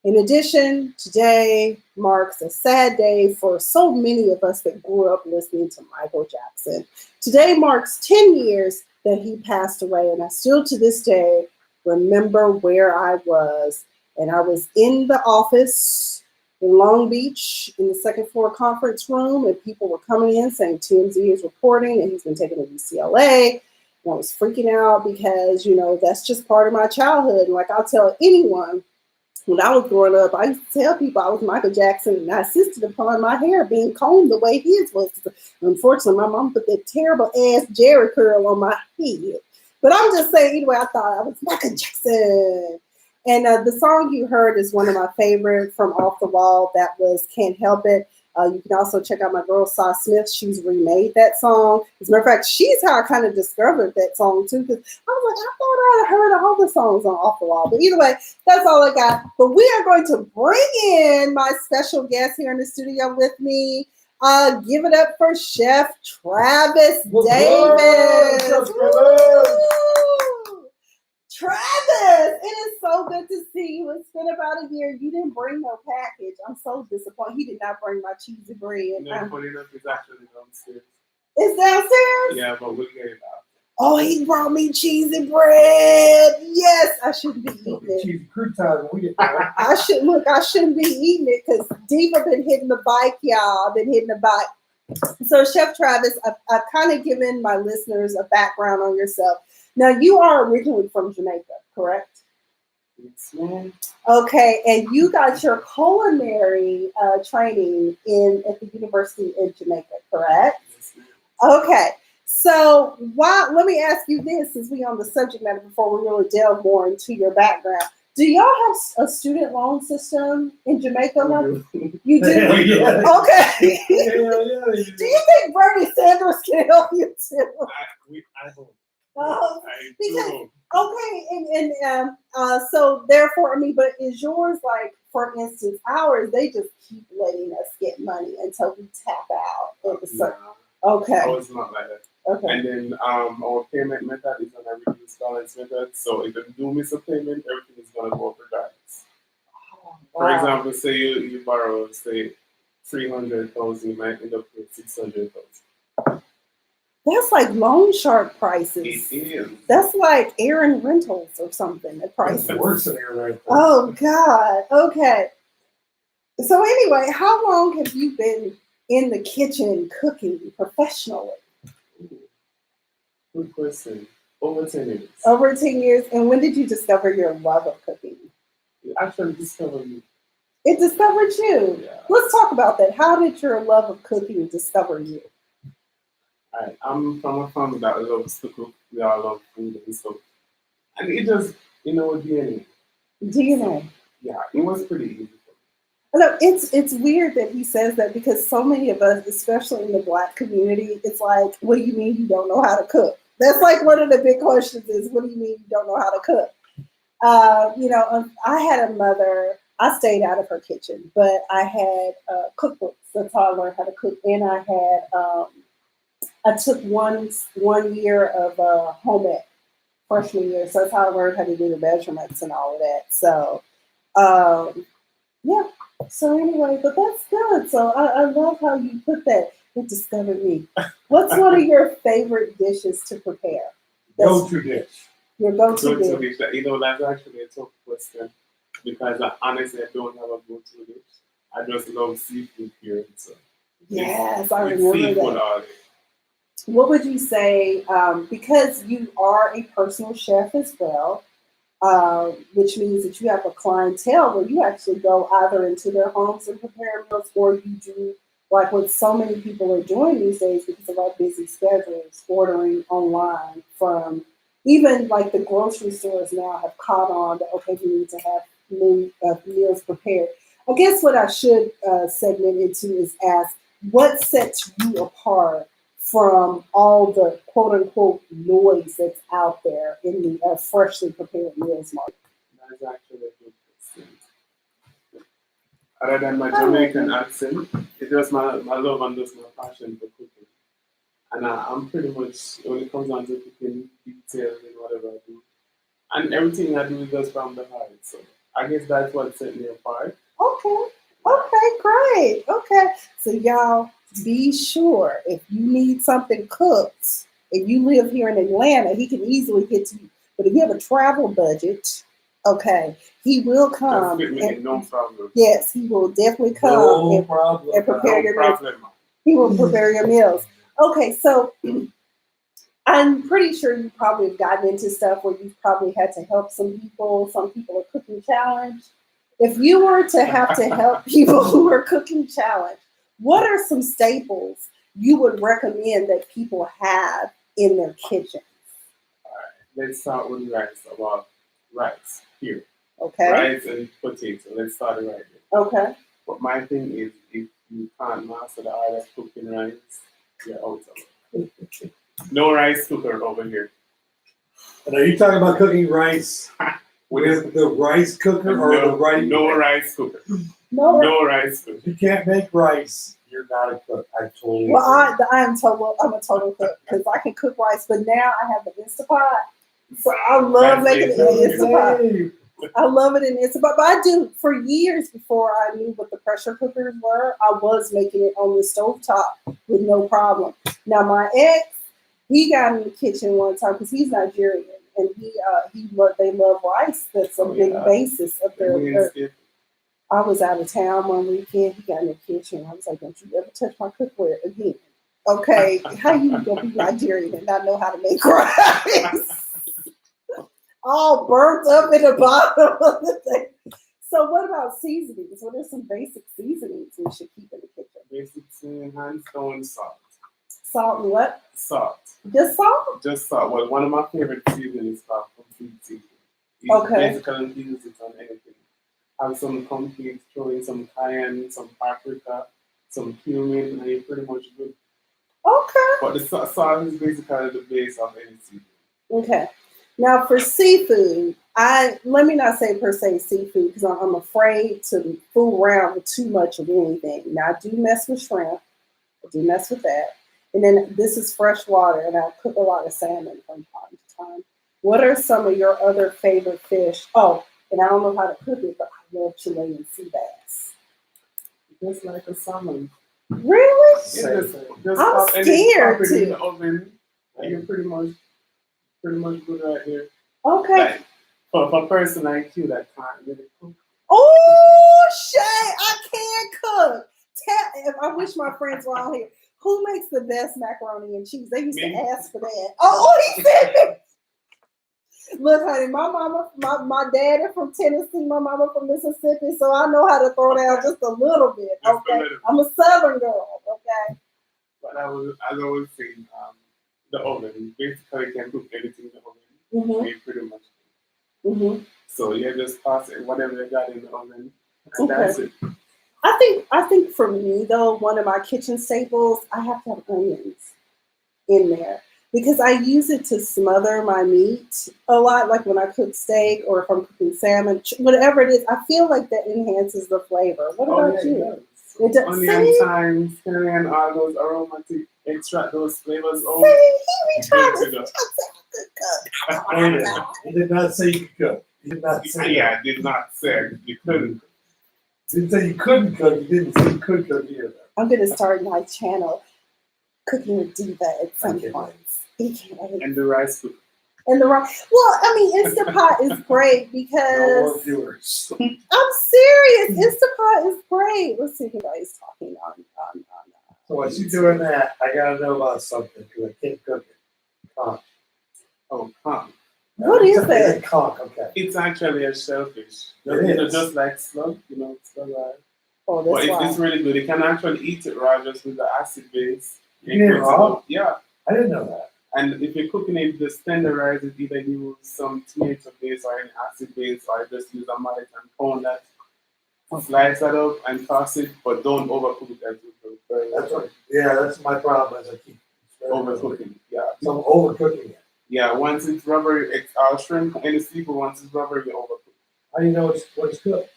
In addition, today marks a sad day for so many of us that grew up listening to Michael Jackson. Today marks 10 years that he passed away, and I still to this day remember where I was. And I was in the office in Long Beach in the second floor conference room, and people were coming in saying TMZ is reporting that he's been taken to UCLA. And I was freaking out because, you know, that's just part of my childhood. And like I'll tell anyone, when I was growing up, I used to tell people I was Michael Jackson, and I insisted upon my hair being combed the way his was. Unfortunately, my mom put that terrible ass Jerry curl on my head. But I'm just saying, anyway, I thought I was Michael Jackson. And the song you heard is one of my favorite from Off the Wall. That was Can't Help It. You can also check out my girl, Saw Smith. She's remade that song. As a matter of fact, she's how I kind of discovered that song, too. Because I was like, I thought I had heard all the songs on Off the Wall. But either way, that's all I got. But we are going to bring in my special guest here in the studio with me. Give it up for Chef Travis Davis. Travis, it is so good to see you. It's been about a year. You didn't bring no package. I'm so disappointed. He did not bring my cheesy bread. No, funny enough, it's actually downstairs. It's downstairs? Yeah, but we'll get it out. Oh, he brought me cheesy bread. Yes, I shouldn't be eating it. Cheesy croutons when we get there. I shouldn't be eating it because Diva been hitting the bike, y'all. I've been hitting the bike. So, Chef Travis, I've kind of given my listeners a background on yourself. Now, you are originally from Jamaica, correct? Yes, ma'am. Okay, and you got your culinary training at the University in Jamaica, correct? Yes, ma'am. Okay, so let me ask you this, since we're on the subject matter before we really delve more into your background. Do y'all have a student loan system in Jamaica? You do? Hell yeah. Okay. Hell yeah, they do. Do you think Bernie Sanders can help you too? I hope. Because okay, and so therefore, I mean, but is yours like, for instance, ours? They just keep letting us get money until we tap out. Okay. I was not like that. Okay. And then our payment method is on a reduced balance method. So if you do miss a payment, everything is gonna go up regardless. Oh, For example, say you borrow, say 300,000, you might end up with 600,000. That's like loan shark prices. It is. That's like Aaron Rentals or something. The prices. It's worse than Aaron Rentals. Oh God. Okay. So anyway, how long have you been in the kitchen cooking professionally? Good question. Over 10 years. Over 10 years. And when did you discover your love of cooking? You actually discovered me. It discovered you. Yeah. Let's talk about that. How did your love of cooking discover you? Alright, I'm from a family that loves to cook. We all love food and stuff. And it just, DNA. DNA. Yeah, it was pretty easy for me. No, it's weird that he says that because so many of us, especially in the Black community, it's like, what do you mean you don't know how to cook? That's like one of the big questions is, what do you mean you don't know how to cook? I had a mother. I stayed out of her kitchen, but I had cookbooks. That's how I learned how to cook, and I took one year of home ec freshman year, so that's how I learned how to do the measurements and all of that. So um, yeah. So anyway, but that's good. So I love how you put that. It discovered me. What's one of your favorite dishes to prepare? Go-to dish. Your go-to Go-to dish. dish. You know, that's actually a tough question because honestly, I don't have a go-to dish. I just love seafood here. So Yes, I it's remember seafood that. all day. What would you say? Because you are a personal chef as well, which means that you have a clientele where you actually go either into their homes and prepare meals, or you do like what so many people are doing these days because of our busy schedules, ordering online from even like the grocery stores now have caught on that, okay, we need to have meals prepared. I guess what I should segment into is ask what sets you apart from all the quote unquote noise that's out there in the freshly prepared meals market. That's actually a good question. Other than my Jamaican accent, it's just my love and just my passion for cooking. And I'm pretty much, when it comes down to cooking, details in whatever I do. And everything I do is just from the heart. So I guess that's what set me apart. Okay. Okay, great. Okay. So y'all be sure if you need something cooked, if you live here in Atlanta, he can easily get to you. But if you have a travel budget, okay, he will Just come fit me in, no problem. yes, he will definitely come No problem. and prepare No your meals. problem. He will prepare your meals. Okay, so I'm pretty sure you probably have gotten into stuff where you've probably had to help some people. Some people are cooking challenge. If you were to have to help people who are cooking challenge, what are some staples you would recommend that people have in their kitchen? Let's start with rice. About rice here. Okay. Rice and potato. Let's start right there. Okay. But my thing is, if you can't master the art of cooking rice, you're out of it. No rice cooker over here. And are you talking about cooking rice With with the rice cooker or the rice? no rice cooker. No. No rice cooker. If you can't make rice, you're not a cook. I totally Well, agree. I'm a total cook because I can cook rice, but now I have the Instapot. So I love making it in Instapot. Hey, I love it in Instapot. But I do, for years before I knew what the pressure cookers were, I was making it on the stovetop with no problem. Now, my ex, he got in the kitchen one time because he's Nigerian and they love rice. That's a big basis of their. I was out of town one weekend. He got in the kitchen. I was like, "Don't you ever touch my cookware again?" Okay, how you gonna be Nigerian and not know how to make rice? All burnt up in the bottom of the thing. So, what about seasonings? What are some basic seasonings we should keep in the kitchen? Basic hands down salt. Salt and what? Salt. Just salt? Just salt. Well, one of my favorite seasonings is called complete seasoning. You basically use it on anything. Have some complete, throw in some cayenne, some paprika, some cumin, and you're pretty much good. Okay. But the salt is basically the base of any seasoning. Okay. Now for seafood, let me not say per se seafood because I'm afraid to fool around with too much of anything. Now I do mess with shrimp. I do mess with that. And then this is fresh water, and I cook a lot of salmon from time to time. What are some of your other favorite fish? Oh, and I don't know how to cook it, but I love Chilean sea bass. Just like a salmon. Really? Just I'm scared pop it in to. the oven, and you're pretty much good right there. Okay. Like, for a person like you that can't really cook. Oh, Shay, I can cook. I wish my friends were on here. Who makes the best macaroni and cheese? They used to ask for that. Oh, he said it. Look, honey, my dad is from Tennessee, my mama from Mississippi, so I know how to throw down just a little bit. Okay, I'm a Southern girl. Okay. But as I was saying, the oven basically can cook anything in the oven. Mm-hmm. Pretty much. Mm-hmm. So you just pass it whatever you got in the oven, and that's it. I think for me though, one of my kitchen staples, I have to have onions in there because I use it to smother my meat a lot. Like when I cook steak or if I'm cooking salmon, whatever it is, I feel like that enhances the flavor. What about you? It does. Onion, thyme, celery, and all those aromatic, extract those flavors. Oh, He tried good to to cook. Wait a minute. He did not say you could cook. He did not say Yeah, I did not say you couldn't. He didn't say you couldn't cook. He didn't say you could cook either. I'm gonna start my channel, Cooking with Diva, at some point. He can't wait. And the rice cooker. And the wrong. Well, I mean, Instant Pot is great No more because viewers. I'm serious. Instant Pot is great. Let's see if anybody's talking on. So while she's doing that, I gotta know about something because I can't cook it. Conch. Oh, conch. What is that? Conch, okay. It's actually a shellfish. It is. Just like slug, slug. Oh, But that's why. it's really good. You can actually eat it raw just with the acid base. You eat it raw? Yeah. I didn't know that. And if you're cooking it, just tenderize it. Either use some tomato base or an acid base, or just use a mallet and pound that. Slice that up and toss it, but don't overcook it as well. That's right. Yeah, that's my problem. Is I keep Overcooking. Yeah. So I'm overcooking it. Yeah. Once it's rubbery, I'll shrimp any seafood. Once it's rubbery, you overcook. How do you know what it's cooked?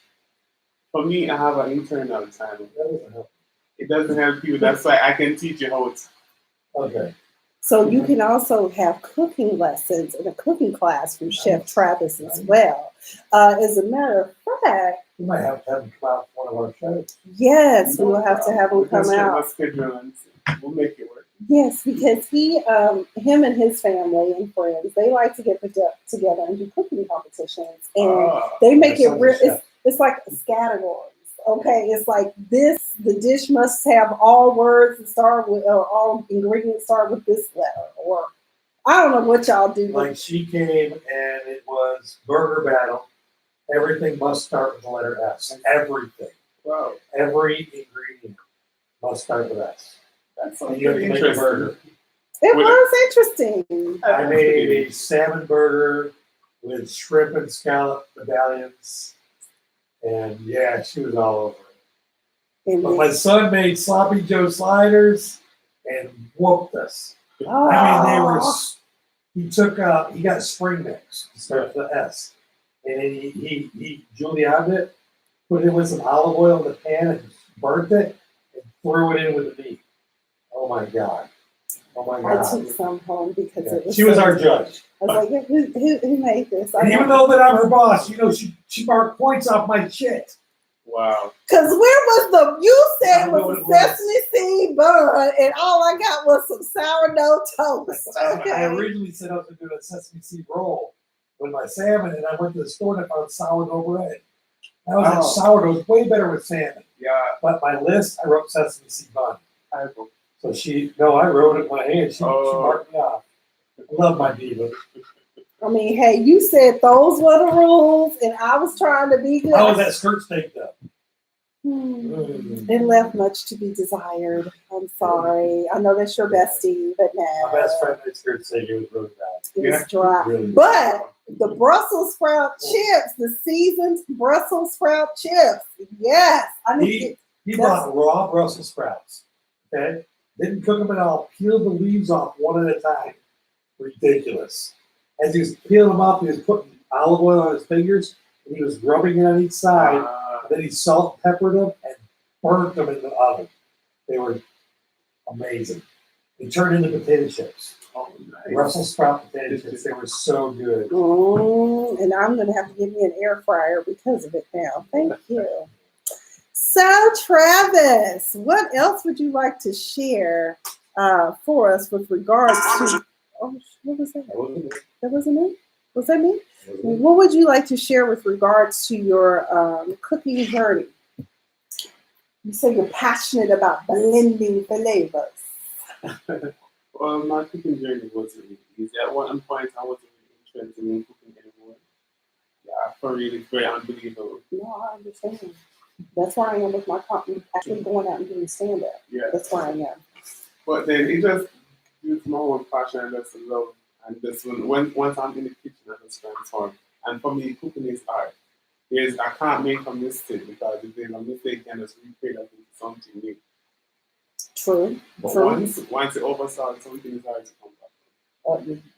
For me, I have an internal timer. That doesn't help. It doesn't help you. That's why I can teach you how it's. Okay. So you can also have cooking lessons in a cooking class from Chef Travis as well. As a matter of fact, We might have to have him come out for one of our shows. yes, we will have to have him come out. We'll make it work. Yes, because him and his family and friends, they like to get together and do cooking competitions, and they make it real. It's like categories. Okay, it's like this. The dish must have all words that start with, or all ingredients start with this letter, or I don't know what y'all do. Like she came and it was burger battle. Everything must start with the letter S. Everything. Wow. Every ingredient must start with S. That's And you have to make a burger. It was interesting. I made a salmon burger with shrimp and scallop medallions. And yeah, she was all over it. But my son made sloppy Joe sliders and whooped us. Oh. I mean, they were. He got spring mix to start with the S, and then he julienned it, put it with some olive oil in the pan, and burnt it, and threw it in with the meat. Oh my god! Oh my god! I took some home because it was. She was our judge. I was like, who made this? And even though that I'm her boss, she marked points off my shit. Wow. Because where was you said was a was. sesame seed bun, and all I got was some sourdough toast. Okay. I originally said I was going to do a sesame seed roll with my salmon, and I went to the store and I found sourdough bread. I was like, sourdough is way better with salmon. Yeah. But my list, I wrote sesame seed bun. So I wrote it in my hand. She marked me off. I love my diva. I mean, hey, you said those were the rules, and I was trying to be good. How was that skirt steak though? It left much to be desired. I'm sorry. I know that's your bestie, but no. My best friend made skirt steak. It was really bad. It was dry. Really But the Brussels sprout chips, the seasoned Brussels sprout chips. Yes. He bought raw Brussels sprouts. Okay? Didn't cook them at all. Peeled the leaves off one at a time. Ridiculous. As he was peeling them off, he was putting olive oil on his fingers, and he was rubbing it on each side. And then he salt and peppered them and burnt them in the oven. They were amazing. They turned into potato chips. Oh, nice. Brussels sprout potato chips. They were so good. And I'm going to have to give me an air fryer because of it now. Thank you. So, Travis, what else would you like to share for us with regards to... Oh, what was that? That wasn't me? Was that me? What would you like to share with regards to your cooking journey? You say you're passionate about blending flavors. Well, my cooking journey wasn't really easy. At one point, I wasn't really interested in cooking anymore. Yeah, for me, it's very unbelievable. No, I understand. That's why I am with my company, actually going out and doing stand-up. Yeah. That's why I am. But then it just, it's my own passion and just love. And this once I'm in the kitchen, I just transform. And for me, cooking is art. is I can't make a mistake because if there's a mistake, then just replay that into something new. True. But True. once you oversalt something, is hard to come back.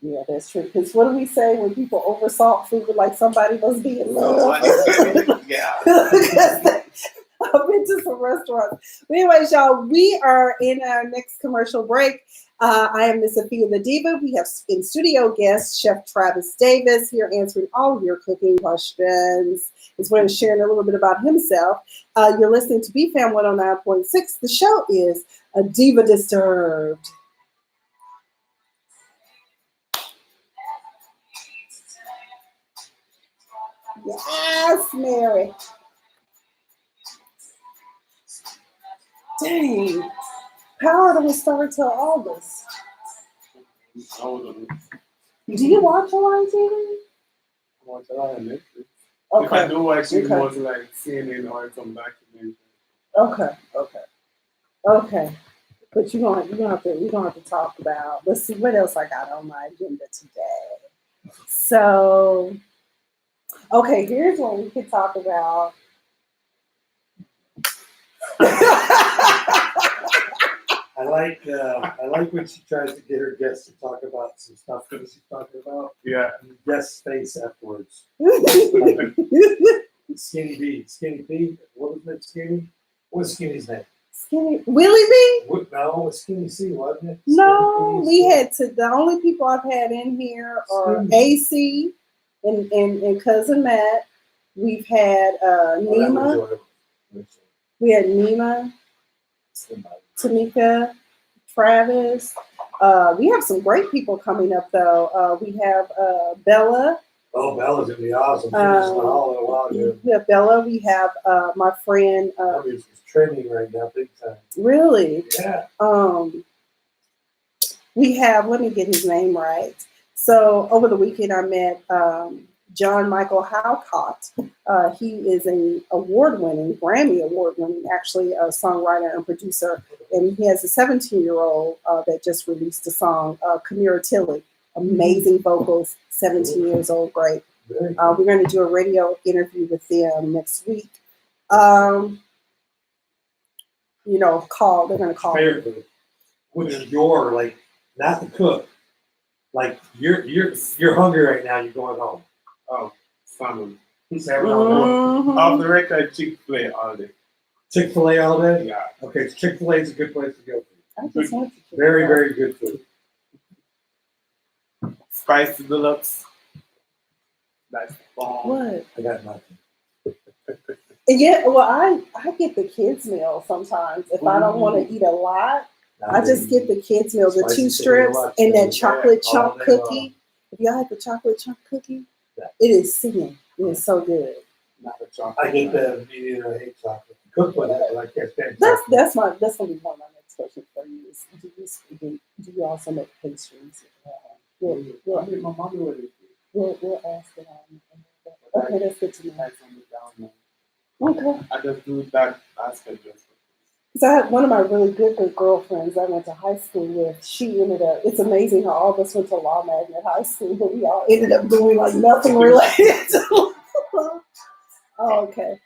Yeah, that's true. Because what do we say when people oversalt food? Like somebody must be in love. Yeah. I've been to some restaurants. But anyways, y'all, we are in our next commercial break. I am Miss Sophia the Diva. We have in studio guest Chef Travis Davis here answering all of your cooking questions, as well as sharing a little bit about himself. You're listening to BFAM 109.6. The show is A Diva Disturbed. Yes, Mary. Dang. Power don't start till August. Do you watch a lot of TV? I watch a lot of Netflix. Okay. If I do watch it, Okay. more like CNN or some documentary. Okay. But you're gonna have to talk about. Let's see what else I got on my agenda today. So, okay, here's what we could talk about. I like when she tries to get her guests to talk about some stuff that she's talking about. Yeah. And the guest's face afterwards. Skinny P. What was that Skinny? What was Skinny's name? Skinny Willie B? No, it was Skinny C, wasn't it? No, we had to. The only people I've had in here are AC and cousin Matt. We've had Nima. We had Nima, Tamika, Travis. We have some great people coming up though. We have Bella. Oh, Bella's gonna be awesome. She's all a while ago. We have Bella. We have my friend. She's trending right now, big time. Really? Yeah. We have. Let me get his name right. So over the weekend, I met John Michael Halcott. He is an Grammy award-winning, actually, a songwriter and producer, and he has a 17-year-old that just released a song, Kamira Tilly. Amazing vocals, 17 years old, great. We're going to do a radio interview with them next week. They're going to call. Which is your, like, not the cook. Like, you're hungry right now, you're going home. Oh, salmon. Mm-hmm. Off the record, Chick-fil-A all day. Chick-fil-A all day? Yeah. Okay, so Chick-fil-A is a good place to go. I just went to Chick-fil-A. Very, very good food. Spicy deluxe. That's bomb. What? I got nothing. Yeah, well, I get the kids' meal sometimes. If I don't want to eat a lot, I just get the kids' meal, the 2 strips and that chocolate chunk cookie. If y'all had the chocolate chunk cookie, it is singing. It is so good. Not a chocolate. I hate the medium. I hate chocolate. Cook with it, like that's that's gonna be one of my next questions for you. Is do you also make pastries? We'll ask it on. Okay, that's good to know. Okay. I just do that aspect just. Because I had one of my really good girlfriends I went to high school with. She ended up, it's amazing how all of us went to Law Magnet High School, but we all ended up doing like nothing related to law. Oh, okay.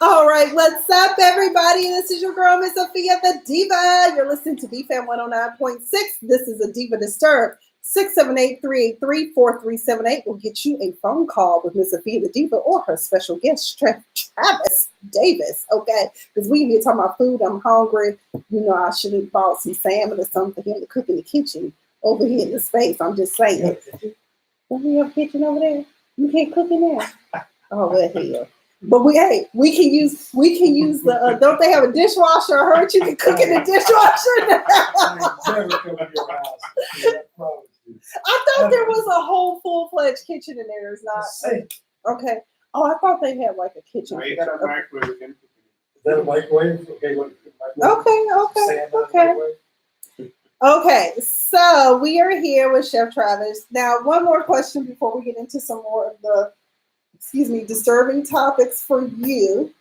All right, what's up, everybody? This is your girl, Miss Sophia the Diva. You're listening to BFAM 109.6. This is A Diva Disturbed. 678-383-4378 will get you a phone call with Miss Sophia the Diva or her special guest, Travis Davis, okay? Because we here talking about food. I'm hungry. You know, I should have bought some salmon or something for him to cook in the kitchen over here in the space. I'm just saying. Don't we have a kitchen over there? You can't cook in there. Oh, well, hell. But we can use the. Don't they have a dishwasher? I heard you can cook in the dishwasher. I thought there was a whole full-fledged kitchen in there. There's not. Okay. Oh, I thought they had like a kitchen. Is that a microwave? Okay. Okay, so we are here with Chef Travis. Now, one more question before we get into some more of the, disturbing topics for you.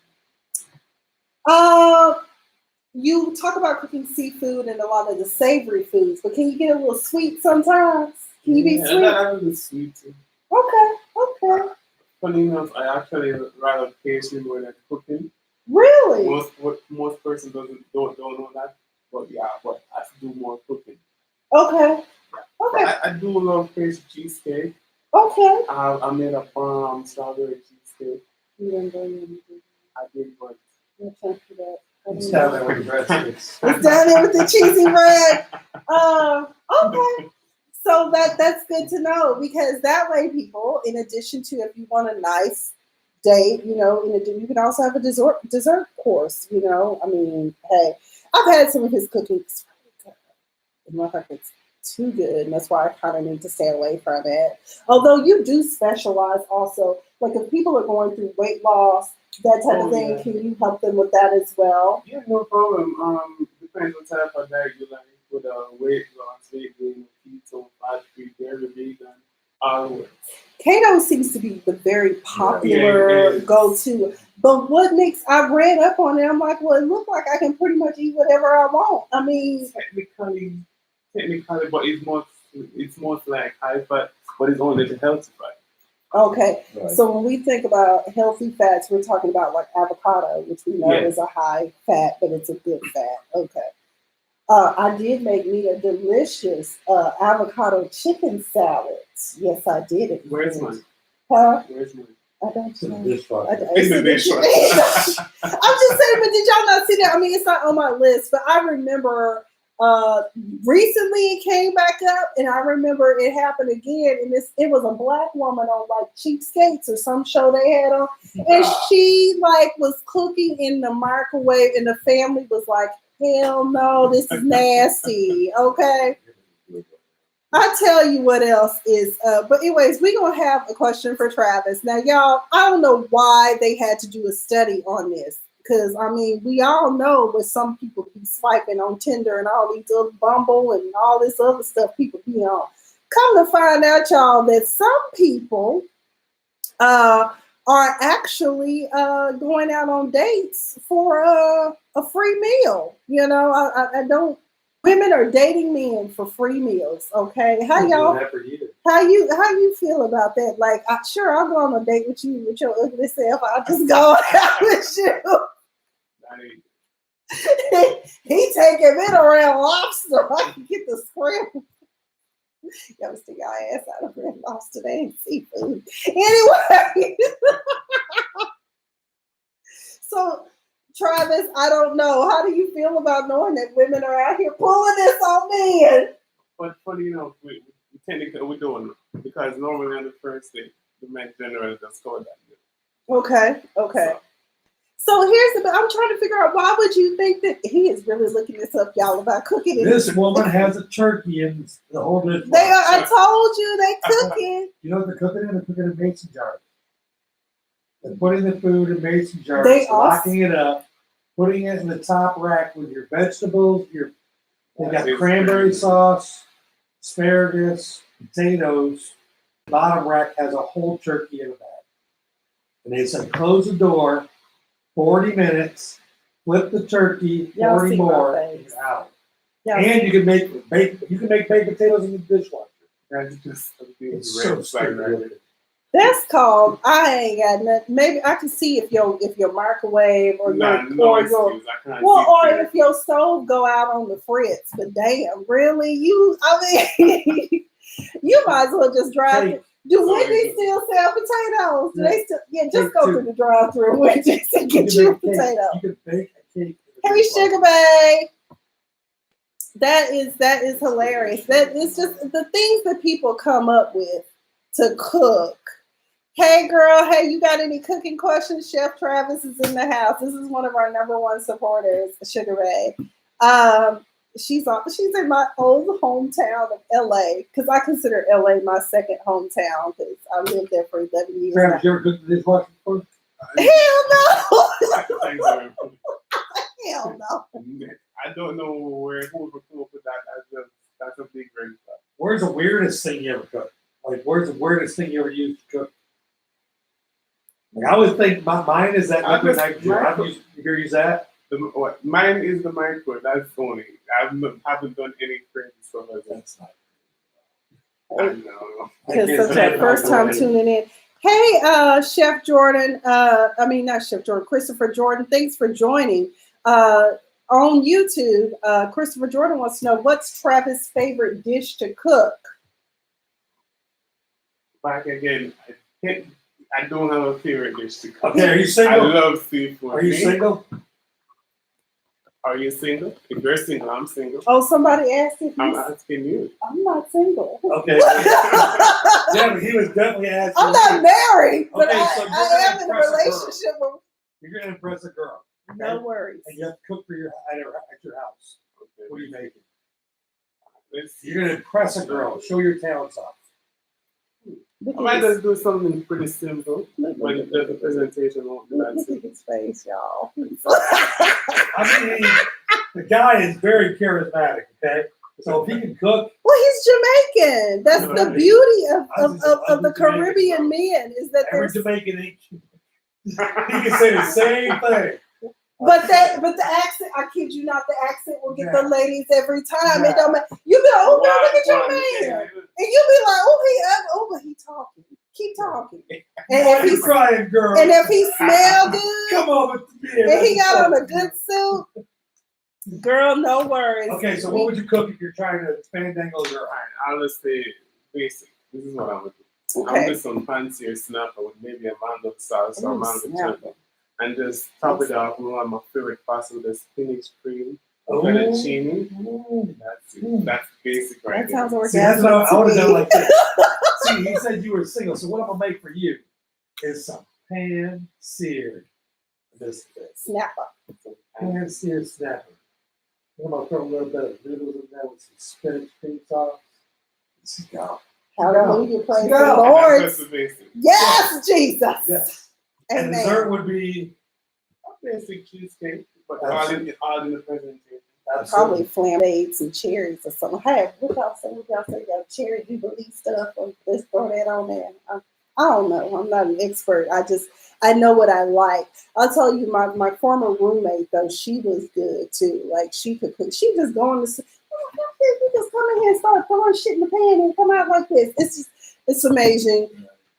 you talk about cooking seafood and a lot of the savory foods, but can you get a little sweet sometimes? Can you be Yeah, sweet? I was sweet too. Okay. Funny enough, I actually rather pastry more than cooking. Really? Most persons don't know that, but yeah, but I do more cooking. Okay. But I do love pastry cheesecake. Okay. I made a strawberry cheesecake. You I did, but no time for that. It's down there with the breadsticks. It's down there with the cheesy bread. Okay. So that's good to know, because that way people, in addition to if you want a nice date, you can also have a dessert course, I mean, hey, I've had some of his cooking. It's really good. It's not like it's too good, and that's why I kind of need to stay away from it. Although you do specialize also, like if people are going through weight loss, that type of thing, yeah. can you help them with that as well? Yeah, no problem. Depends what type of diet you like. With weight loss, weight gain, keto, fat free, dairy, vegan, all. Keto seems to be the very Yeah, popular it is. go-to. But what makes, I read up on it, I'm like, well, it looks like I can pretty much eat whatever I want. I mean, Technically, but it's most like high fat, but it's only the healthy fat. okay. Right. So when we think about healthy fats, we're talking about like avocado, which we know Yes. is a high fat, but it's a good fat. Okay. I did make me a delicious avocado chicken salad. Yes, I did it. Where's mine? Huh? Where's mine? I don't It's in the know. dishwasher. In the dishwasher. I'm just saying, but did y'all not see that? I mean, it's not on my list, but I remember recently it came back up, and I remember it happened again, and it was a black woman on like Cheapskates or some show they had on, and she like was cooking in the microwave, and the family was like, hell no, this is nasty. Okay. I tell you what else is, but anyways, we're going to have a question for Travis. Now, y'all, I don't know why they had to do a study on this, because, I mean, we all know what some people be swiping on Tinder and all these other Bumble and all this other stuff people be on. Come to find out, y'all, that some people are actually going out on dates for a free meal. I don't. Women are dating men for free meals. Okay, how you feel about that? Like, sure, I'll go on a date with you with your ugly self. I'll just go out with you. He taking it around lobster. I can get the scramble. Y'all stick your ass out of red lobster. They ain't seafood. Anyway. So, Travis, I don't know. How do you feel about knowing that women are out here pulling this on men? But funny enough, we technically don't, because normally on the first date, the men generally just go that. Okay. So here's I'm trying to figure out, why would you think that he is really looking this up, y'all, about cooking it? This woman has a turkey in the whole dishwasher. I told you they cooking. You know what they're cooking in? They're cooking in mason jars. They're putting the food in mason jars, locking it up, putting it in the top rack with your vegetables. They got cranberry sauce, asparagus, potatoes. The bottom rack has a whole turkey in the bag. And they said, close the door, 40 minutes, flip the turkey, 40 more, and you're out. And you can make baked potatoes in the dishwasher. That's just It's so stupid. That's called, I ain't got nothing. Maybe I can see if your microwave or if your stove go out on the fritz. But damn, really, you might as well just drive. Do Wendy's still sell potatoes? Do they still? Yeah, just go through the drive-through Wendy's and get you a potato. You can bake a cake. Hey, Sugar Bae. That is hilarious. That is just the things that people come up with to cook. Hey girl, hey, you got any cooking questions? Chef Travis is in the house. This is one of our number one supporters, Sugar Ray. She's in my old hometown of LA, because I consider LA my second hometown, because I lived there for 11 years. Travis, you ever cooked the dishwasher before? Hell no! Hell no! I don't know who would come up with that. That's a big ring. Where's the weirdest thing you ever cooked? Like, where's the weirdest thing you ever used to cook? Like, I always think mine is that liquid nitrogen. You ever use that? Mine is the micro. That's only. Haven't done any crazy stuff like that. I know. Because it's our first time tuning in. Hey, Chef Jordan. Not Chef Jordan. Christopher Jordan. Thanks for joining. On YouTube, Christopher Jordan wants to know what's Travis' favorite dish to cook. Back again. I don't have a favorite dish to cook. Okay, are you single? I love seafood. Are you single? Are you single? If you're single, I'm single. Oh, somebody asked if I'm asking you. I'm not single. Okay. Yeah, but he was definitely asking. I'm not married, but Okay, so I am in a relationship with. You're gonna impress a girl. Okay? No worries. And you have to cook for your at your house. Okay. What are you making? Let's see. You're gonna impress a girl. Show your talents off. I might just do something pretty simple when the presentation won't be that Look simple. at his face, y'all. I mean, the guy is very charismatic. Okay, so if he can cook, Well, he's Jamaican. That's the beauty of the I'm Caribbean Jamaican, men is that every there's. Jamaican he can say the same thing. But the accent, I kid you not, the accent will get the ladies every time. Yeah. It don't matter. You be like, oh, girl, look at your man. And you be like, but he talking. Keep talking. Why you crying, girl? And if he smell good, come on with the beer. and he got on a good suit, girl, no worries. Okay, so what would you cook if you're trying to fandangle your eye? I'll just say basic. This is what I would do. Okay. I'll do some fancier snapper with maybe a mango sauce or Ooh, mango snapper. chutney. And just top it off with one of my favorite pasta with the spinach cream, Ooh. fettuccine. Ooh. That's it. That's basic right That sounds there. See, that's what I would have done orgasmic like this. See, he said you were single, so what I'm gonna make for you is some pan-seared this Snapper. pan-seared snapper. I'm gonna throw a little bit of noodles in there with some spinach cream sauce. Let's go. Hallelujah, praise the Go. Lord. That's the basic. Yes, Jesus. Yes. And Amen. dessert would be Basic cheesecake, but Absolutely. all in the presentation. Probably flambéed some cherries or something. Hey, what y'all say? You got cherry jubilee stuff? Or let's throw that on there. I don't know. I'm not an expert. I know what I like. I'll tell you, my former roommate though, she was good too. Like she could cook. She just go on the. You just come in here and start throwing shit in the pan and come out like this. It's amazing.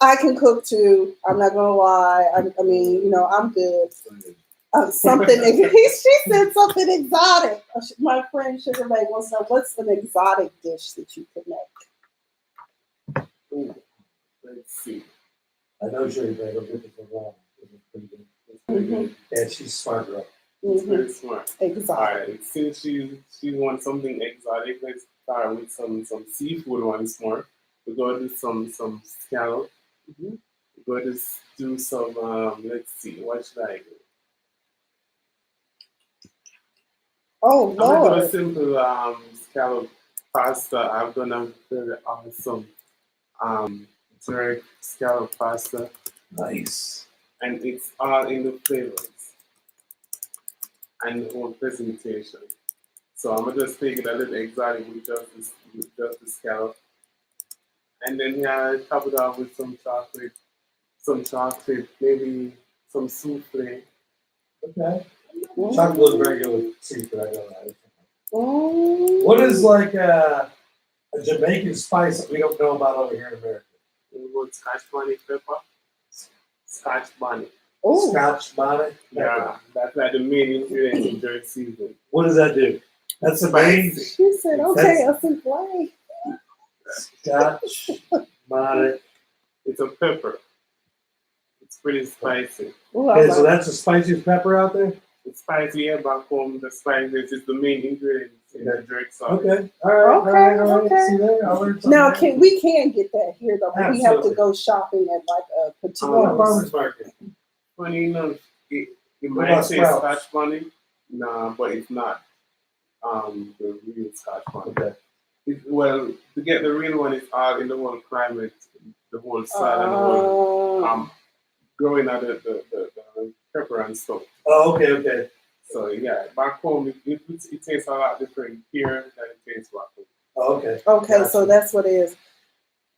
I can cook too. I'm not gonna lie. I mean, I'm good. Something. She said something exotic. My friend Sugar Bay wants to know what's an exotic dish that you could make. Ooh, let's see. I know Sugar Bay will get it for wrong. It's pretty good. It's pretty good. Yeah, she's smart girl. It's very smart. Exotic. All right. Since she wants something exotic, let's start with some seafood once more. We're going to do some scallop. Mhm. We're going to do some. Let's see. What should I do? Oh I'm gonna do a Lord. simple scallop pasta. I've done a very awesome turmeric scallop pasta, Nice. and it's all in the flavors and the whole presentation. So I'm gonna just take it a little exotic with just the scallop, and then top it off with some chocolate, maybe some souffle. Okay. Chocolate looks very good with seafood. I know that. Mm. What is like a Jamaican spice that we don't know about over here in America? With Scotch bonnet pepper, Scotch bonnet. Ooh. Scotch bonnet. Yeah, that's like the main ingredient in jerk season. What does that do? That's the main She said, okay, a souffle. Scotch bonnet. It's a pepper. It's pretty spicy. Ooh, I Okay, so like- that's the spiciest pepper out there? It's spicy, yeah, back home, the spices is the main ingredient in the jerk sauce. Okay. All right. Okay, all right. okay. See there? I learned something Now, there. we can get that here though. But we have to Absolutely. go shopping at like a Go to particular. farmer's market. Funny enough, it What might about say Sprouts? Scotch bonnet, nah, but it's not the real Scotch bonnet. Okay. Well, to get the real one, it's all in the whole climate, the whole soil, and the whole growing out the pepper and stuff. Oh, okay. So yeah, back home it tastes a lot different here than it tastes back home. Oh, okay. Okay, Gotcha. so that's what it is.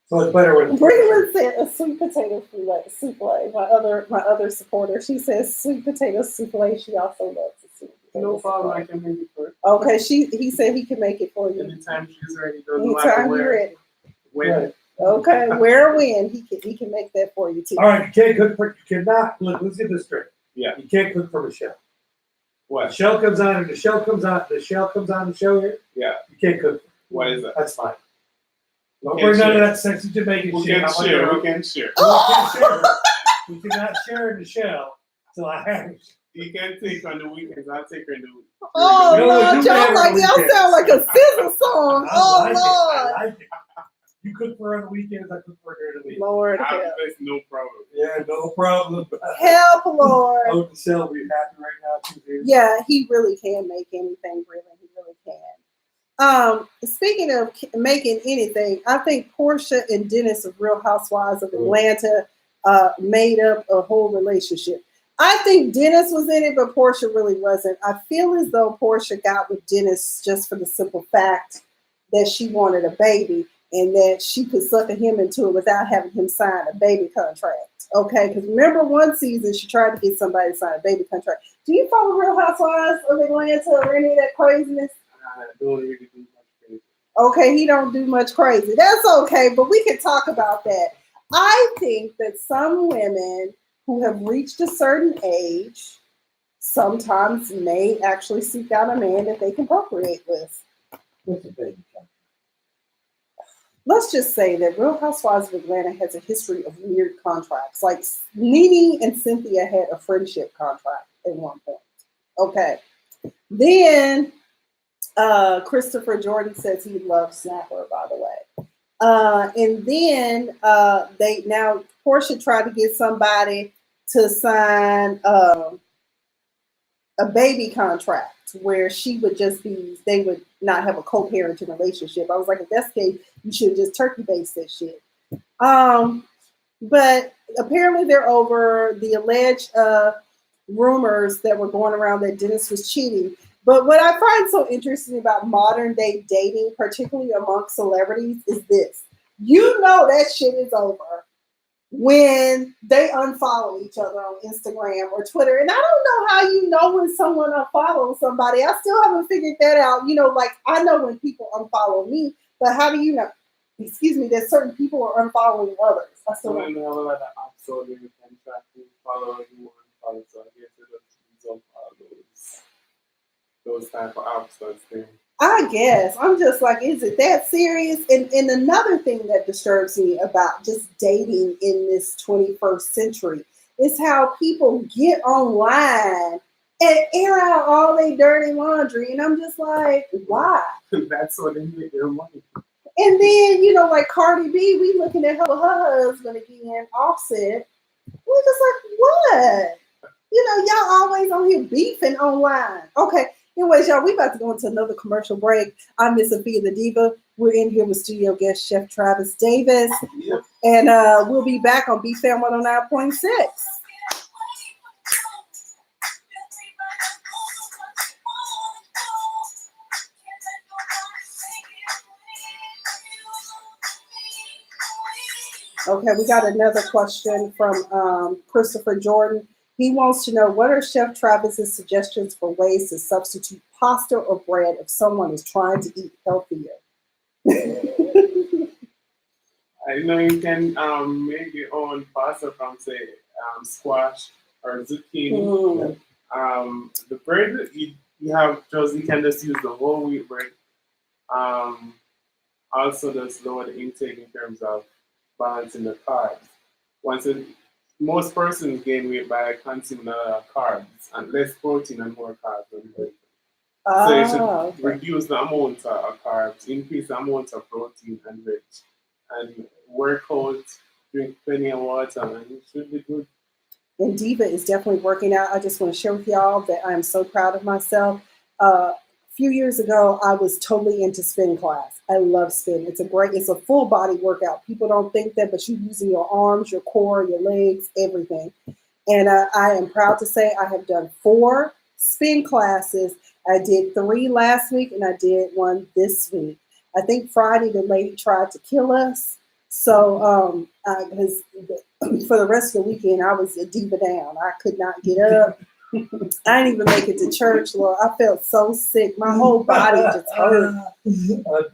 So it's better when Breland said a sweet potato souffle. My other supporter, she says sweet potato souffle. She also loves the soup. No problem, I can make it for her. Okay, he said he can make it for you. Anytime she's ready, doesn't matter Anytime you're where. ready. When. Right. Okay, where or when he can make that for you too. All right, you can't cook for. You cannot. Look, let's get this straight. Yeah. You can't cook for Michelle. What? Michelle comes on, and Michelle comes on. Michelle comes on the show here. Yeah. You can't cook. Why is that? That's fine. Don't Can't bring none of share. that sexy Jamaican We shit. can share. We can share. We cannot share Michelle till I have. You can take her on the weekends. I'll take her in the week. Oh You know what Lord, you y'all have like on y'all weekends. sound like a sizzle song. Oh I Lord. like it. You cook for her on the weekends. I cook for her during the week. Lord help. There's no problem. Yeah, no problem. Help, Lord. Oh, Michelle, we're happy right now too, dude. Yeah, he really can make anything, really. He really can. Speaking of making anything, I think Portia and Dennis of Real Housewives of Atlanta made up a whole relationship. I think Dennis was in it, but Portia really wasn't. I feel as though Portia got with Dennis just for the simple fact that she wanted a baby and that she could sucker him into it without having him sign a baby contract. Okay, because remember one season she tried to get somebody to sign a baby contract. Do you follow Real Housewives of Atlanta or any of that craziness? I don't really do much crazy. Okay, he don't do much crazy. That's okay, but we can talk about that. I think that some women who have reached a certain age sometimes may actually seek out a man that they can procreate with. What's the baby? Let's just say that Real Housewives of Atlanta has a history of weird contracts. Like Nene and Cynthia had a friendship contract at one point. Okay. Then Christopher Jordan says he loves Snapper, by the way. And then Portia tried to get somebody to sign a baby contract where she would just be, they would not have a co-parenting relationship. I was like, if that's the case, you should just turkey base that shit. But apparently they're over the alleged rumors that were going around that Dennis was cheating. But what I find so interesting about modern day dating, particularly among celebrities, is this. You know that shit is over when they unfollow each other on Instagram or Twitter. And I don't know how you know when someone unfollows somebody. I still haven't figured that out. You know, like I know when people unfollow me, but how do you know, that certain people are unfollowing others? I still don't know. I have a lot of apps so that you can track who follow you and follow. So I guess it doesn't those type of apps that's there. I guess. I'm just like, is it that serious? And another thing that disturbs me about just dating in this 21st century is how people get online and air out all their dirty laundry. And I'm just like, why? That's what they make their money. And then, like Cardi B, we looking at her husband again, Offset. We're just like, what? Y'all always on here beefing online. Okay. Anyways, y'all, we about to go into another commercial break. I'm Miss Sophia the Diva. We're in here with studio guest Chef Travis Davis. Yep. And we'll be back on BFAM 109.6. Okay, we got another question from Christopher Jordan. He wants to know, what are Chef Travis's suggestions for ways to substitute pasta or bread if someone is trying to eat healthier? I know you can make your own pasta from, say, squash or zucchini. The bread, you can just use the whole wheat bread. Also, just lower the intake in terms of balancing the carbs. Most persons gain weight by consuming carbs and less protein and more carbs than bread. So you should reduce the amount of carbs, increase the amount of protein and veg, and work out, drink plenty of water, and it should be good. And Diva is definitely working out. I just want to share with y'all that I am so proud of myself. A few years ago, I was totally into spin class. I love spin. It's a full body workout. People don't think that, but you're using your arms, your core, your legs, everything. And I am proud to say I have done 4 spin classes. I did 3 last week and I did 1 this week. I think Friday the lady tried to kill us. So because for the rest of the weekend I was a diva down. I could not get up. I didn't even make it to church, Lord. I felt so sick. My whole body just hurt.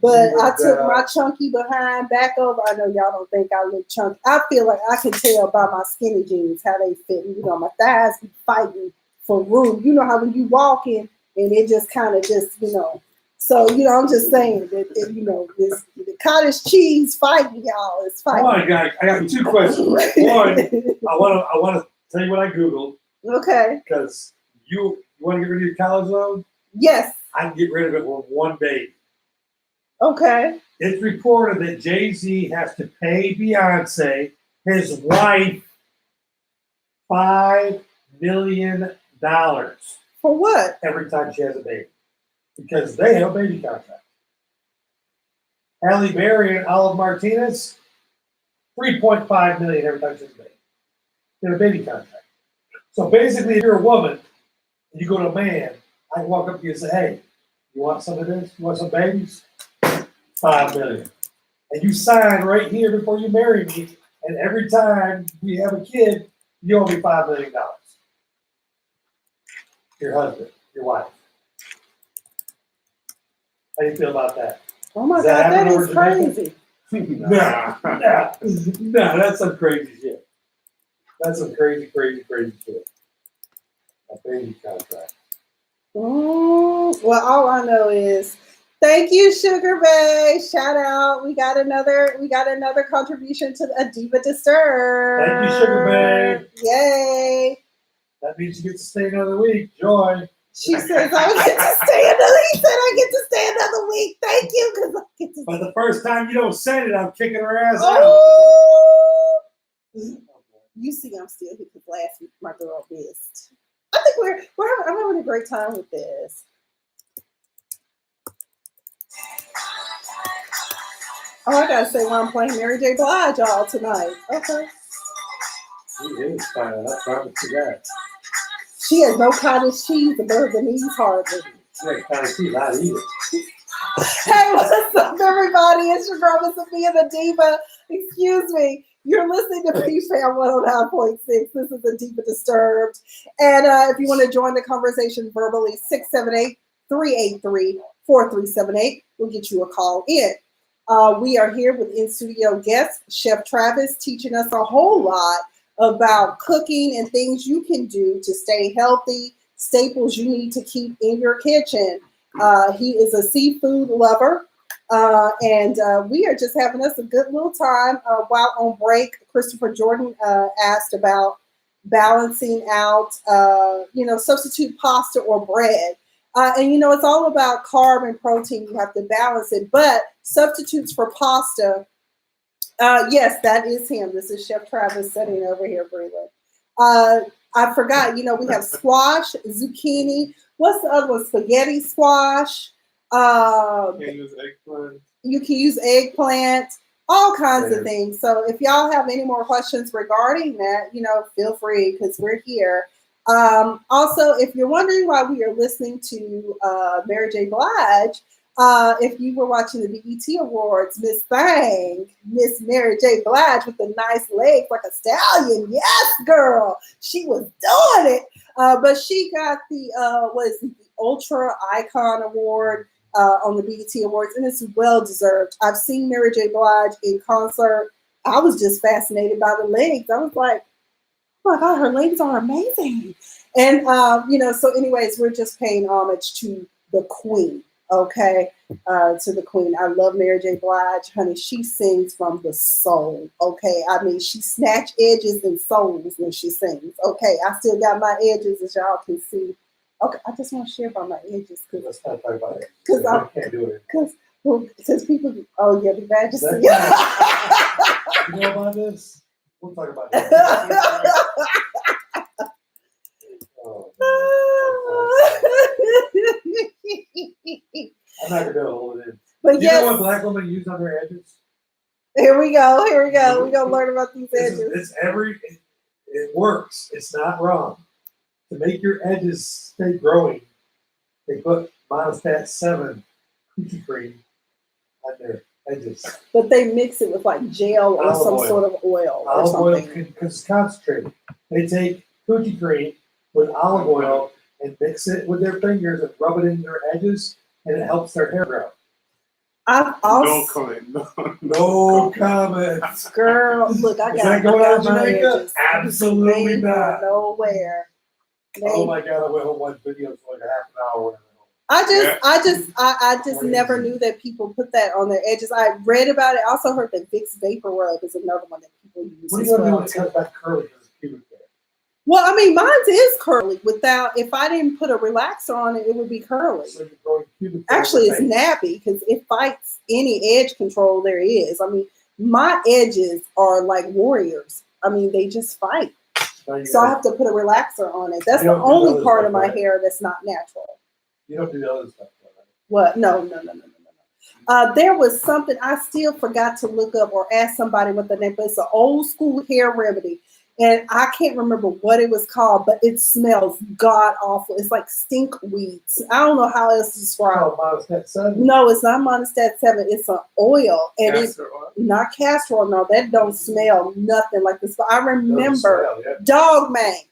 But I took my chunky behind back over. I know y'all don't think I look chunky. I feel like I can tell by my skinny jeans how they fit. You know, my thighs be fighting for room. You know how when you walk in and it just kind of just, you know. So, you know, I'm just saying that, you know, the cottage cheese fighting, y'all. It's fighting. Oh my God, I got 2 questions. One, I want to tell you what I Googled. Okay. Because you want to get rid of your college loan? Yes. I can get rid of it with one baby. Okay. It's reported that Jay-Z has to pay Beyonce, his wife, $5 million for what? every time she has a baby, because they have a baby contract. Halle Berry and Olive Martinez, $3.5 million every time she has a baby. They have a baby contract. So basically, if you're a woman and you go to a man, I can walk up to you and say, "Hey, you want some of this? You want some babies? $5 million." And you sign right here before you marry me, and every time we have a kid, you owe me $5 million. Your husband, your wife. How do you feel about that? Oh my God, that is crazy. Nah, that's some crazy shit. That's some crazy shit. A baby contract. Well, all I know is thank you, Sugar Bay. Shout out. We got another contribution to a Diva Disturbed. Thank you, Sugar Bay. Yay. That means you get to stay another week. Joy. She says I get to stay another week. He said I get to stay another week. Thank you, because I get to. But the first time you don't send it, I'm kicking her ass out. You see, I'm still here because last week my girl missed. I think I'm having a great time with this. Oh, I gotta say, while I'm playing Mary J. Blige y'all tonight. Okay. She is fine. I promise you that. She has no cottage cheese above the knees hardly. She ain't cottage cheese. I eat it. Hey, what's up, everybody? It's your girl, Miss Sophia the Diva. Excuse me. You're listening to BFAM 109.6. This is the Diva Disturbed. And if you want to join the conversation verbally, 678-383-4378. We'll get you a call in. We are here with in-studio guest, Chef Travis, teaching us a whole lot about cooking and things you can do to stay healthy, staples you need to keep in your kitchen. He is a seafood lover. And we are just having us a good little time while on break. Christopher Jordan asked about balancing out, substitute pasta or bread. And, it's all about carb and protein. You have to balance it. But substitutes for pasta, yes, that is him. This is Chef Travis sitting over here, Breland. I forgot, we have squash, zucchini. What's the other one? Spaghetti squash. You can use eggplant. You can use eggplant, all kinds of things. So if y'all have any more questions regarding that, feel free because we're here. Also, if you're wondering why we are listening to Mary J. Blige, if you were watching the BET Awards, Miss Mary J. Blige with the nice legs like a stallion. Yes, girl. She was doing it. But she got the Ultra Icon Award on the BET Awards, and it's well deserved. I've seen Mary J. Blige in concert. I was just fascinated by the legs. I was like, oh my God, her legs are amazing. And, so anyways, we're just paying homage to the queen, okay? To the queen. I love Mary J. Blige. Honey, she sings from the soul, okay? I mean, she snatch edges and souls when she sings, okay? I still got my edges, as y'all can see. Okay, I just want to share about my edges. Let's not talk about it. Because I can't do it. Because people, the majesty. You know about this? We'll talk about that. I'm not gonna be able to hold it in. But you know what black women use on their edges? Here we go. We're gonna learn about these edges. It works. It's not wrong. To make your edges stay growing, they put Monostat 7 coochie cream on their edges. But they mix it with like gel or some sort of oil or something. Olive oil because it's concentrated. They take coochie cream with olive oil and mix it with their fingers and rub it in their edges, and it helps their hair grow. I've No also, comment. No comments. girl, look, I Is got that going on my Jamaica? edges. Absolutely They ain't going not. nowhere. Oh my God! I went home watch videos for like a half an hour. I just never knew that people put that on their edges. I read about it. I also heard that Vicks Vapor Rub is another one that people use. What are as you gonna do well when it too. comes back curly because it's pubic hair? Well, I mean, mine is curly. Without, if I didn't put a relaxer on it, it would be curly. So you're growing pubic hair. Actually, it's with face. nappy because it fights any edge control there is. I mean, my edges are like warriors. I mean, they just fight. Now you So I gotta- have to put a relaxer on it. That's You the don't do only those part stuff, of my right? hair that's not natural. You don't do the other stuff, though, right? What? No. There was something I still forgot to look up or ask somebody what the name, but it's an old school hair remedy. And I can't remember what it was called, but it smells god awful. It's like stink weeds. I don't know how else to describe it. Oh, Monostat 7. No, it's not Monostat 7. It's an oil. And it's Castor oil. not castor oil. No, that don't smell nothing like this. But I Doesn't remember smell, yeah. dog mane.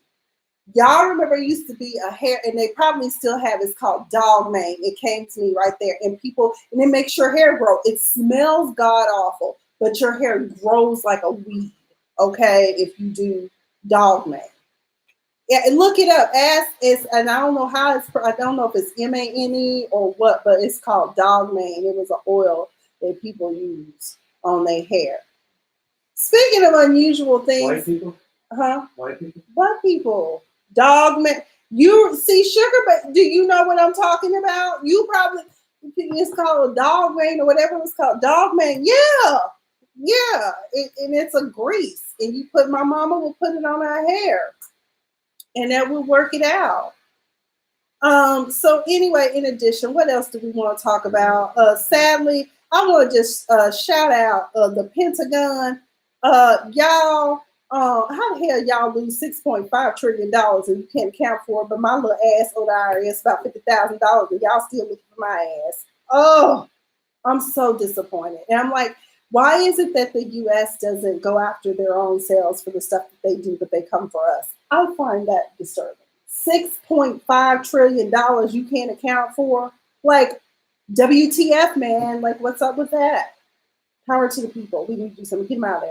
Y'all remember it used to be a hair, and they probably still have, it's called dog mane. It came to me right there. And it makes your hair grow. It smells god awful, but your hair grows like a weed, okay, if you do dog mane. Yeah, and look it up. And I don't know how I don't know if it's MANE or what, but it's called dog mane. It was an oil that people use on their hair. Speaking of unusual White things, people? huh? White people? White people, dog man. You see sugar, but do you know what I'm talking about? You probably, it's called dog mane or whatever it's called, dog mane. Yeah. And it's a grease, and my mama will put it on her hair, and that will work it out. So anyway, in addition, what else do we want to talk about? Sadly, I want to just shout out the Pentagon. Y'all, how the hell y'all lose $6.5 trillion and you can't account for it? But my little ass owed the IRS about $50,000 and y'all still looking for my ass. Oh, I'm so disappointed. And I'm like, why is it that the U.S. doesn't go after their own sales for the stuff that they do, but they come for us? I find that disturbing. $6.5 trillion you can't account for? Like, WTF, man. Like, what's up with that? Power to the people. We need to do something. Get them out of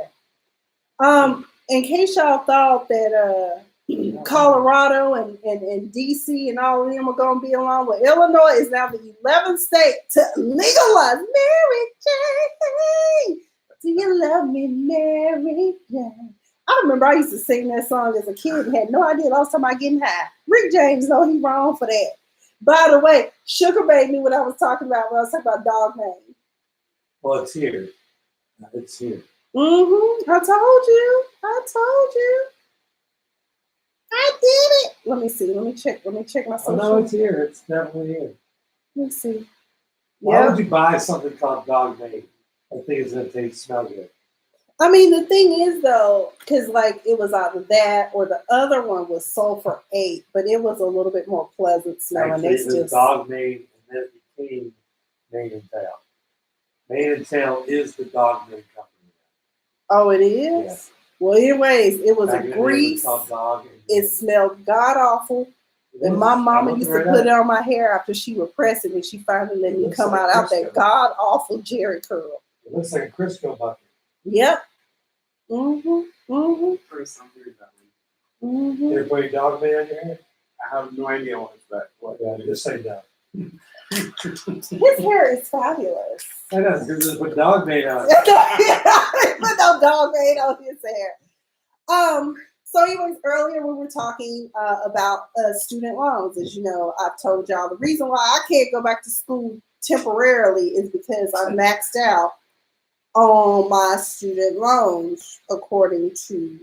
there. In case y'all thought that Colorado and DC and all of them are going to be along with Illinois is now the 11th state to legalize Mary Jane. Do you love me, Mary Jane? I remember I used to sing that song as a kid and had no idea I was talking about getting high. Rick James, no, he wrong for that. By the way, Sugar Bae knew what I was talking about when I was talking about dog name. Well, it's here. It's here. I told you. I did it. Let me see. Let me check my Oh, social. no, it's here. It's definitely here. Let me see. Why would you buy something called dog made? I think it's going to smell good. I mean, the thing is, though, because like it was either that or the other one was sulfur 8, but it was a little bit more pleasant smelling. Actually, it was dog made, and then it became Mane and Tail. Mane and Tail is the dog made company. Oh, it is? Yeah. Well, anyways, it was Back a in the day, grease. It was called dog. It smelled god awful. And my mama used to put it on my hair after she would press it, and she finally let me come out that god awful Jerry curl. It looks like a Crisco bucket. Yep. First time hearing that one. You ever put your dog made on your hair? I have no idea what is that. What Yeah, just say no. His hair is fabulous. I know, because it's put dog made on. Put no dog made on his hair. So anyways, earlier we were talking about student loans. As you know, I've told y'all the reason why I can't go back to school temporarily is because I'm maxed out on my student loans, according to.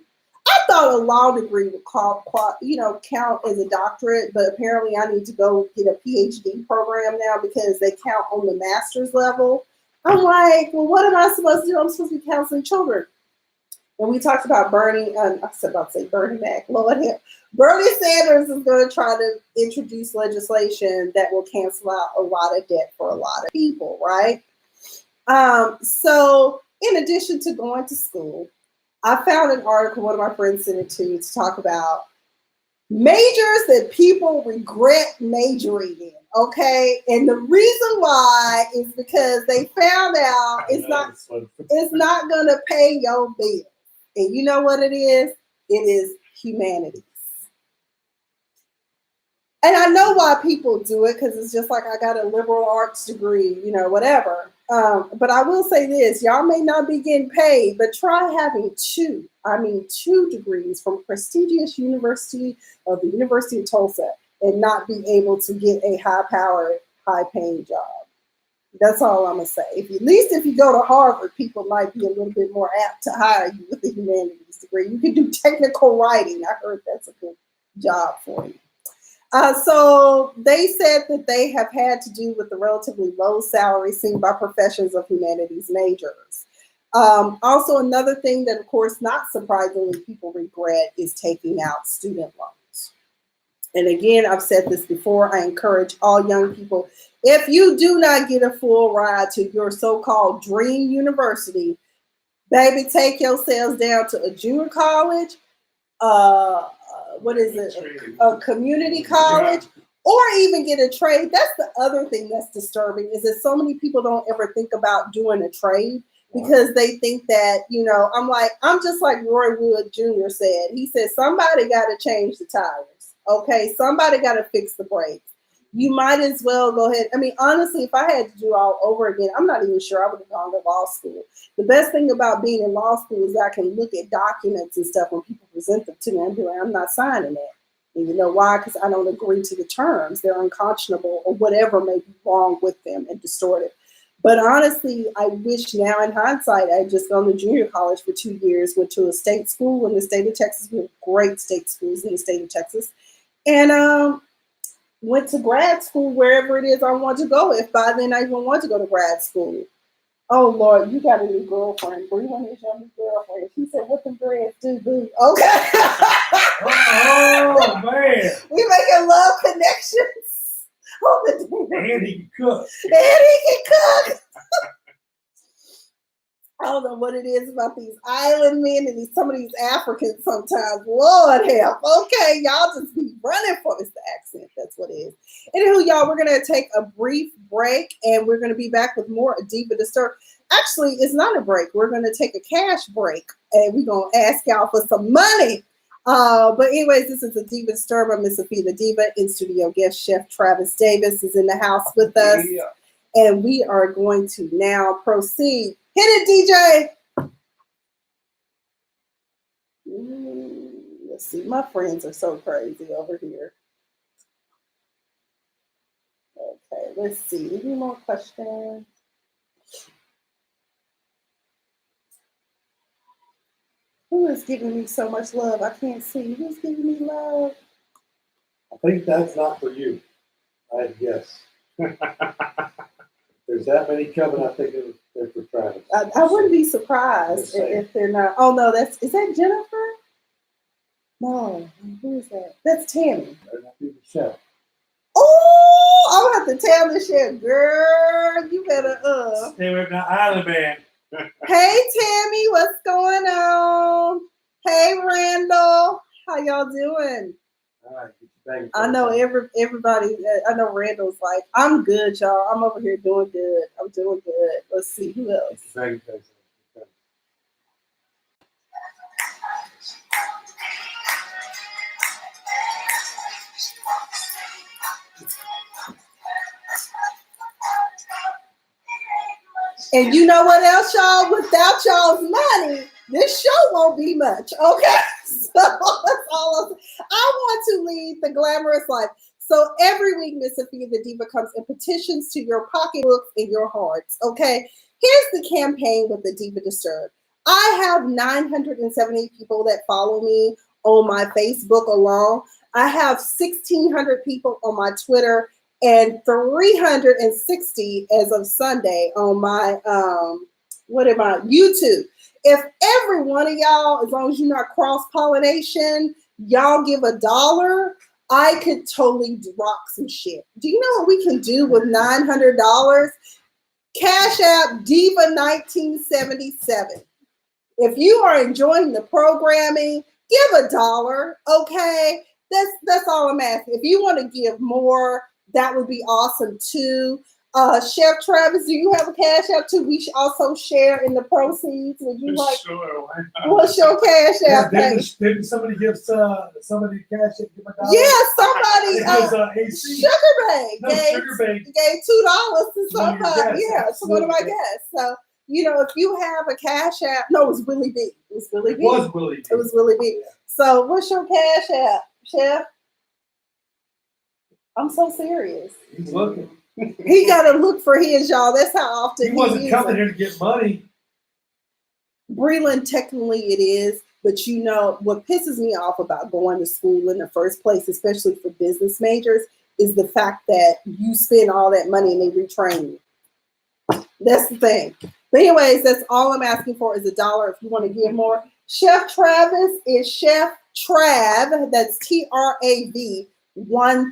I thought a law degree would count as a doctorate, but apparently I need to go get a PhD program now because they count on the master's level. I'm like, well, what am I supposed to do? I'm supposed to be counseling children. And we talked about Bernie Mac, Lord help. Bernie Sanders is going to try to introduce legislation that will cancel out a lot of debt for a lot of people, right? So in addition to going to school, I found an article, one of my friends sent it to talk about Majors that people regret majoring in, okay? And the reason why is because they found out it's not gonna pay your bill. And you know what it is? It is humanities. And I know why people do it, because it's just like, I got a liberal arts degree, whatever. But I will say this, y'all may not be getting paid, but try having two degrees from a prestigious university of the University of Tulsa and not be able to get a high-powered, high-paying job. That's all I'm going to say. At least if you go to Harvard, people might be a little bit more apt to hire you with a humanities degree. You can do technical writing. I heard that's a good job for you. So they said that they have had to do with the relatively low salary seen by professions of humanities majors. Also, another thing that, of course, not surprisingly, people regret is taking out student loans. And again, I've said this before, I encourage all young people, if you do not get a full ride to your so-called dream university, baby, take yourselves down to a junior college, a community college, or even get a trade. That's the other thing that's disturbing, is that so many people don't ever think about doing a trade because they think that, I'm just like Roy Wood Jr. said. He said, somebody got to change the tires. Okay. Somebody got to fix the brakes. You might as well go ahead. I mean, honestly, if I had to do all over again, I'm not even sure I would have gone to law school. The best thing about being in law school is I can look at documents and stuff when people present them to me and be like, I'm not signing that. And you know why? Because I don't agree to the terms. They're unconscionable or whatever may be wrong with them and distorted. But honestly, I wish now in hindsight, I had just gone to junior college for 2 years, went to a state school in the state of Texas. We have great state schools in the state of Texas. And went to grad school wherever it is I want to go, if by then I even want to go to grad school. Oh, Lord, you got a new girlfriend. Breland is your new girlfriend. She said, what the dreads do, boo? Okay. Oh, man. We making love connections. And he can cook. I don't know what it is about these island men and some of these Africans sometimes. Lord help. Okay, y'all just be running for this accent. That's what it is. Anywho, y'all, we're going to take a brief break and we're going to be back with more Diva Disturb. Actually, it's not a break. We're going to take a cash break and we're going to ask y'all for some money. But anyways, this is a Diva Disturb. I'm Miss Sophia the Diva. In studio guest chef Travis Davis is in the house with us. Yeah. And we are going to now proceed. Hit it, DJ. Let's see. My friends are so crazy over here. Okay, let's see. Any more questions? Who is giving me so much love? I can't see. Who's giving me love? I think that's not for you. I guess. There's that many coming. I think they're for Travis. I wouldn't be surprised if they're not. Oh no, is that Jennifer? No, who is that? That's Tammy. Better not be Michelle. Oh, I'm gonna have to tell this shit, girl. You better Stay away from the island band. Hey Tammy, what's going on? Hey Randall, how y'all doing? All right, I know everybody. I know Randall's like, I'm good, y'all. I'm over here doing good. I'm doing good. Let's see who else. And you know what else, y'all? Without y'all's money, this show won't be much. Okay, so that's all. I want to lead the glamorous life. So every week, Miss Sophia the Diva comes and petitions to your pocketbooks and your hearts. Okay, here's the campaign with the Diva Disturb. I have 970 people that follow me on my Facebook alone. I have 1,600 people on my Twitter and 360 as of Sunday on my YouTube. If every one of y'all, as long as you're not cross-pollination, y'all give $1, I could totally rock some shit. Do you know what we can do with $900? Cash App Diva 1977. If you are enjoying the programming, give $1, okay? that's all I'm asking. If you want to give more, that would be awesome too. Chef Travis, do you have a cash app too? We should also share in the proceeds. Would you like? Sure, why not? What's your cash app? Didn't somebody give somebody cash app? Give $1? Yeah, somebody. It was AC. Sugar Bay Sugar Bay gave $2 to One of your somebody. guests, Yeah, to one of my absolutely. guests. So if you have a cash app, no, it was Willie B. It was Willie It B. was Willie. It was Willie B. Yeah. So what's your cash app, Chef? I'm so serious. He's looking. He got to look for his, y'all. That's how often He wasn't uses coming it. here to get money. Breland, technically it is, but what pisses me off about going to school in the first place, especially for business majors, is the fact that you spend all that money and they retrain you. That's the thing. But anyways, that's all I'm asking for is $1 if you want to give more. Chef Travis is Chef Trav. That's TRAV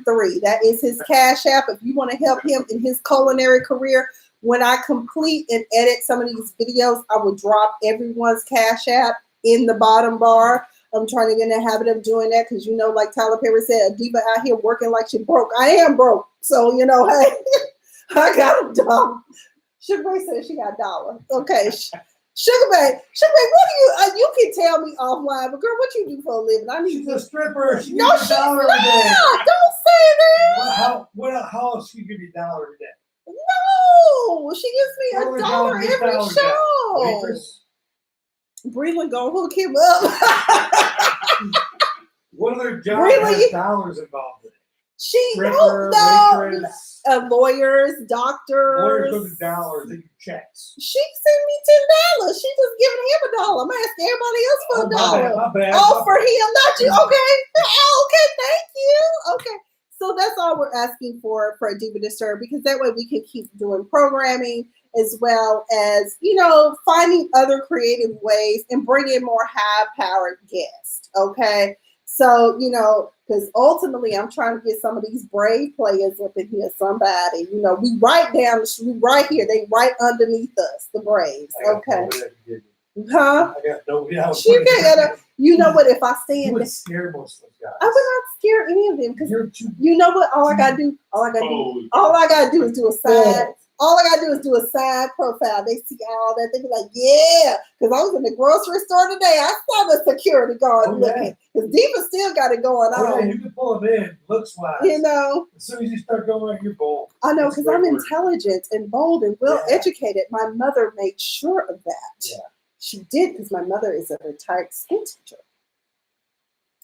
13. That is his cash app. If you want to help him in his culinary career, when I complete and edit some of these videos, I will drop everyone's cash app in the bottom bar. I'm trying to get in the habit of doing that because, like Tyler Perry said, a diva out here working like she broke. I am broke. So, hey, I got $1. Sugar Bay said she got $1. Okay. Sugar Bay, what do you can tell me offline, but girl, what you do for a living? I need She's a stripper. She No, gives she's you $1 not. every day. Don't say that. How else she give you $1 every day? No, she gives me What $1 are we every talking show. Waitress? Breland gonna hook him up. What other job Really? has dollars involved in it? No, Waitress. lawyers, doctors. Lawyers go to dollars. They do checks. She sent me $10. She just giving him $1. I'm asking everybody else for $1. My bad. Oh, for him, not you. Okay. Okay, thank you. Okay. So that's all we're asking for a Diva Disturb, because that way we can keep doing programming as well as, finding other creative ways and bring in more high-powered guests. Okay. So, because ultimately I'm trying to get some of these brave players up in here, somebody, we right here, they right underneath us, the Braves. Okay. Huh? I got nobody else. She can't. You know what? If I stand, you would scare most of those guys. I would not scare any of them because you know what? All I gotta do is do a side. All I gotta do is do a side profile. They see all that. They be like, yeah. Because I was in the grocery store today. I saw the security guard looking. Because Diva still got it going on. Yeah, you can pull them in, looks wise. As soon as you start going, you're bold. I know, because I'm intelligent and bold and well educated. My mother made sure of that. Yeah. She did, because my mother is a retired school teacher.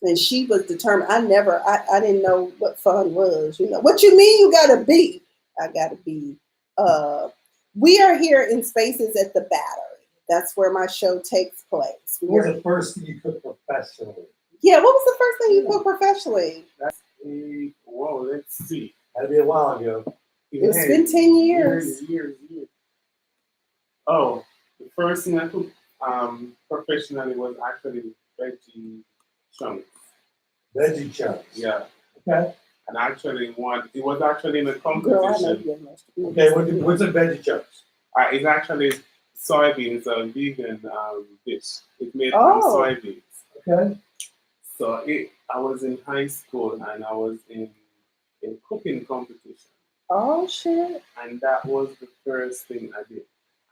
And she was determined. I didn't know what fun was. What you mean you gotta be? I gotta be. We are here in Spaces at the Battery. That's where my show takes place. What was the first thing you cooked professionally? Yeah, what was the first thing you cooked professionally? Let's see. That'd be a while ago. It's been 10 years. Years. Oh, the first thing I cooked professionally was actually veggie chunks. Veggie chunks. Yeah. Okay. And actually it was actually in a competition. Girl, I know you must be. Okay, what's in veggie chunks? It's actually soybeans, a vegan dish. It's made from soybeans. Okay. So I was in high school and I was in a cooking competition. Oh shit. And that was the first thing I did.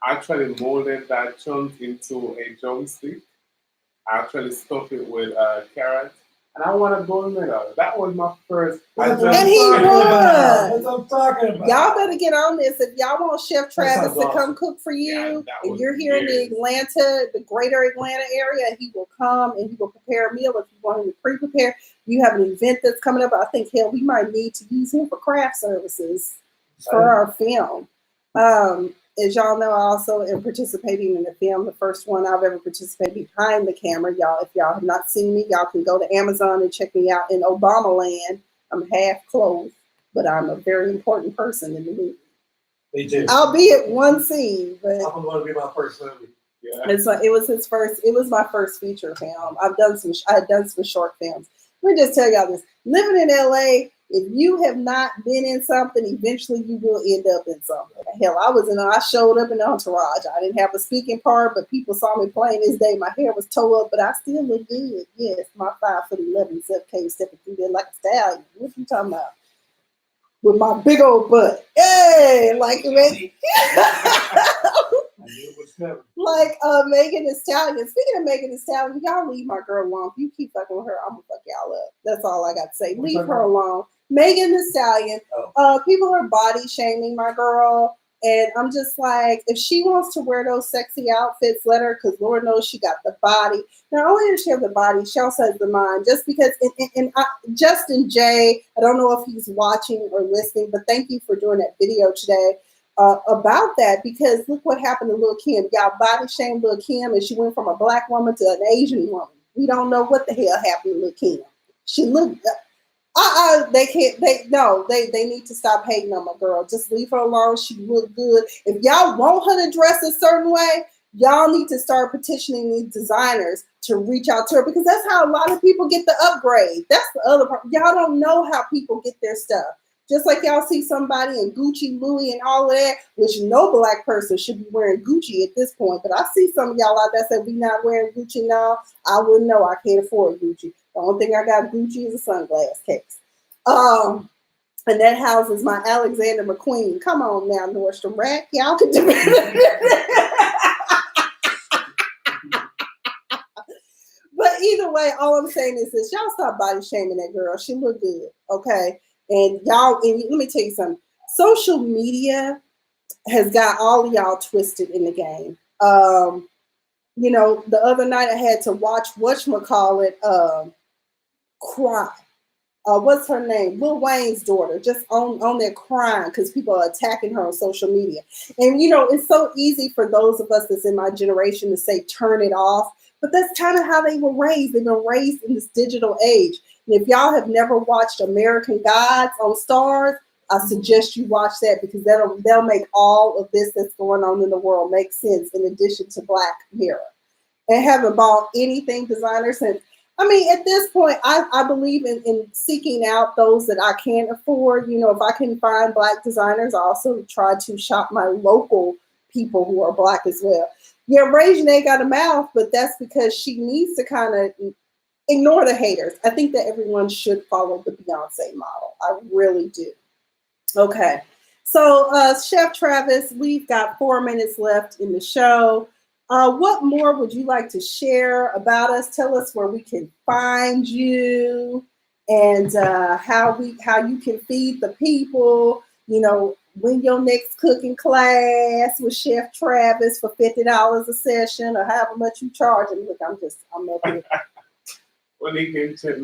I actually molded that chunk into a drumstick. I actually stuffed it with carrots. And I won a gold medal. That was my first. And he won. That's what I'm talking about. Y'all better get on this. If y'all want Chef Travis to come cook for you, and you're here in the greater Atlanta area, he will come and he will prepare a meal. If you want him to pre-prepare, you have an event that's coming up. I think, hell, we might need to use him for craft services for our film. As y'all know, I also am participating in the film, the first one I've ever participated behind the camera. Y'all, if y'all have not seen me, y'all can go to Amazon and check me out in Obama land. I'm half clothed, but I'm a very important person in the movie. Me too. I'll be at one scene, but I'm going to be my first movie. Yeah. and so it was my first feature film. I had done some short films. Let me just tell y'all this. Living in LA, If you have not been in something, eventually you will end up in something. Hell, I showed up in Entourage. I didn't have a speaking part, but people saw me playing this day. My hair was toe up, but I still look good. Yes, my 5'11" Zep came stepping through there like a stallion. What you talking about? With my big old butt. Hey, like Megan Thee Stallion. Speaking of Megan Thee Stallion, y'all leave my girl alone. If you keep fucking with her, I'm gonna fuck y'all up. That's all I got to say. Leave her alone. Megan Thee Stallion. People are body shaming my girl. And I'm just like, if she wants to wear those sexy outfits, let her, because Lord knows she got the body. Not only does she have the body, she also has the mind. Just because, Justin J, I don't know if he's watching or listening, but thank you for doing that video today about that, because look what happened to Lil' Kim. Y'all body shamed Lil' Kim, and she went from a black woman to an Asian woman. We don't know what the hell happened to Lil' Kim. She looked... they can't. They need to stop hating on my girl. Just leave her alone. She look good. If y'all want her to dress a certain way, y'all need to start petitioning these designers to reach out to her, because that's how a lot of people get the upgrade. That's the other part. Y'all don't know how people get their stuff. Just like y'all see somebody in Gucci, Louis, and all of that, which no black person should be wearing Gucci at this point. But I see some of y'all out there say we not wearing Gucci now. I wouldn't know. I can't afford Gucci. The only thing I got Gucci is a sunglass case. And that houses my Alexander McQueen. Come on now, Nordstrom Rack. Y'all can do it. But either way, all I'm saying is this. Y'all stop body shaming that girl. She look good, okay? And let me tell you something. Social media has got all of y'all twisted in the game. The other night I had to watch whatchamacallit cry. What's her name? Lil Wayne's daughter, just on there crying because people are attacking her on social media. And it's so easy for those of us that's in my generation to say turn it off, but that's kind of how they were raised. They've been raised in this digital age. And if y'all have never watched American Gods on Stars, I suggest you watch that, because they'll make all of this that's going on in the world make sense, in addition to Black Mirror. And haven't bought anything designer since. I mean, at this point, I believe in seeking out those that I can't afford. If I can find Black designers, I also try to shop my local people who are Black as well. Yeah, Reginae got a mouth, but that's because she needs to kind of ignore the haters. I think that everyone should follow the Beyonce model. I really do. Okay. So, Chef Travis, we've got 4 minutes left in the show. What more would you like to share about us? Tell us where we can find you, and how you can feed the people. When your next cooking class with Chef Travis for $50 a session, or however much you charge. And look, I'm up here. Well, you can check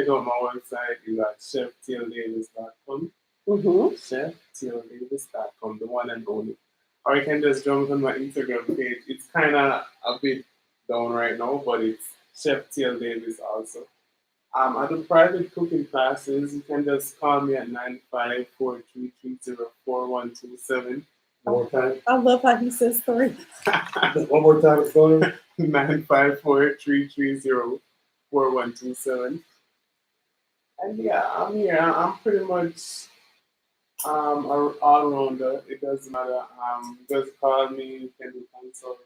out my website. You got cheftldavis.com. Cheftldavis.com, the one and only. Or you can just jump on my Instagram page. It's kind of a bit down right now, but it's Chef T.L. Davis also. I do private cooking classes. You can just call me at 954-330-4127. One more time. I love how he says 3. One more time, it's going. 954-330-4127. And yeah, I'm here. I'm pretty much all-rounder. It doesn't matter. Just call me, you can do consult,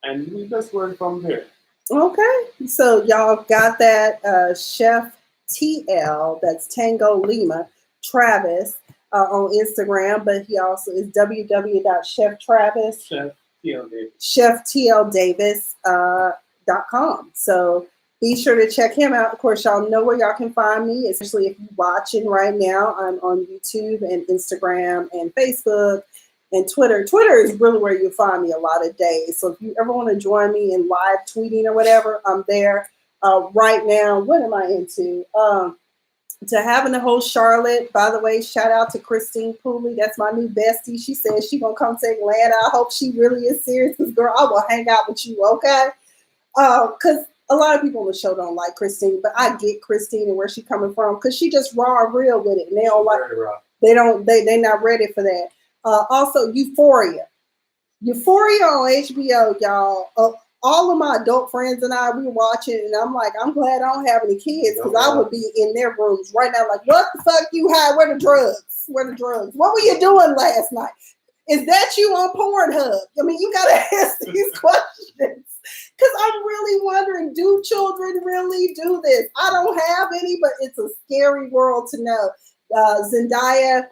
and we just work from there. Okay, so y'all got that. Chef TL, that's Tango Lima Travis on Instagram, but he also is cheftldavis.com. So be sure to check him out. Of course, y'all know where y'all can find me, especially if you're watching right now. I'm on YouTube and Instagram and Facebook and Twitter. Twitter is really where you'll find me a lot of days. So if you ever want to join me in live tweeting or whatever, I'm there. Right now, what am I into? To having the whole Charlotte, by the way, shout out to Christine Pooley. That's my new bestie. She said she gonna come to Atlanta. I hope she really is serious, because girl, I will hang out with you, okay? Because a lot of people on the show don't like Christine, but I get Christine and where she coming from, because she just raw and real with it, and they don't like. They're not ready for that. Also, Euphoria on HBO, y'all. all of my adult friends and I, we were watching, and I'm like, I'm glad I don't have any kids because I would be in their rooms right now, like, what the fuck you had? Where the drugs? Where the drugs? What were you doing last night? Is that you on Pornhub? I mean, you gotta ask these questions because I'm really wondering: do children really do this? I don't have any, but it's a scary world to know. Zendaya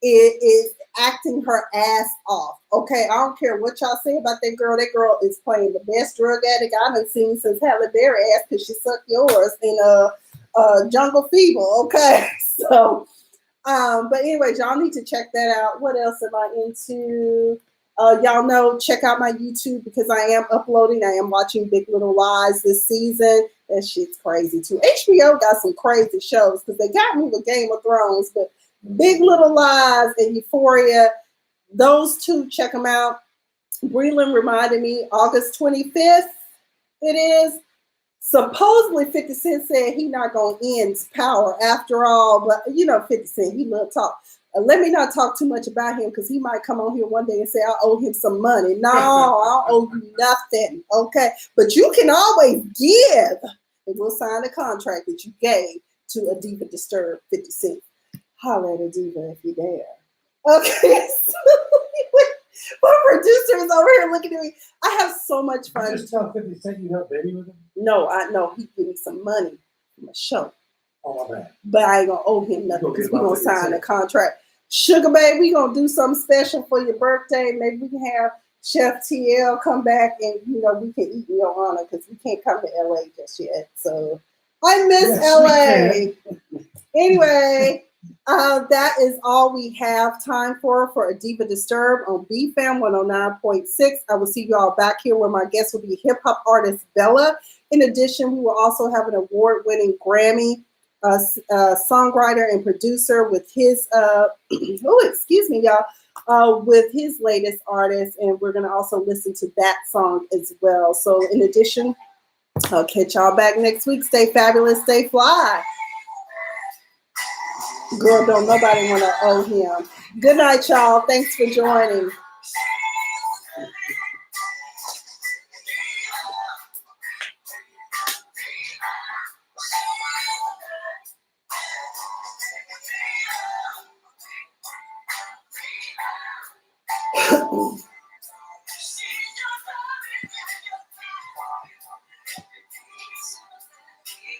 is acting her ass off. Okay, I don't care what y'all say about that girl. That girl is playing the best drug addict I've seen since Halle Berry ass because she sucked yours in Jungle Fever. Okay, so but anyway, y'all need to check that out. What else am I into? Y'all know, check out my YouTube because I am uploading. I am watching Big Little Lies this season. That shit's crazy too. HBO got some crazy shows because they got me with Game of Thrones, but Big Little Lies and Euphoria, those two, check them out. Breland reminded me, August 25th, it is. Supposedly 50 Cent said he not going to end power after all, but you know 50 Cent, he love talk. Let me not talk too much about him because he might come on here one day and say I owe him some money. No, I don't owe you nothing, okay? But you can always give, and we'll sign the contract that you gave to a Diva Disturbed 50 Cent. Holler at a diva if you're there. Okay, so my producer is over here looking at me. I have so much fun. You just tell 50 Cent you help baby with him? No, I know he give me some money from a show. Oh, my bad. But I ain't gonna owe him nothing because we're gonna 50 sign Cent. a contract. Sugar Babe, we gonna do something special for your birthday. Maybe we can have Chef TL come back and we can eat in your honor because we can't come to LA just yet. So I miss LA. Anyway. That is all we have time for a Diva Disturbed on BFAM 109.6. I will see you all back here where my guest will be hip hop artist Bella. In addition, we will also have an award-winning Grammy songwriter and producer with his with his latest artist, and we're gonna also listen to that song as well. So in addition, I'll catch y'all back next week. Stay fabulous, stay fly. Girl, don't nobody want to owe him. Good night, y'all. Thanks for joining.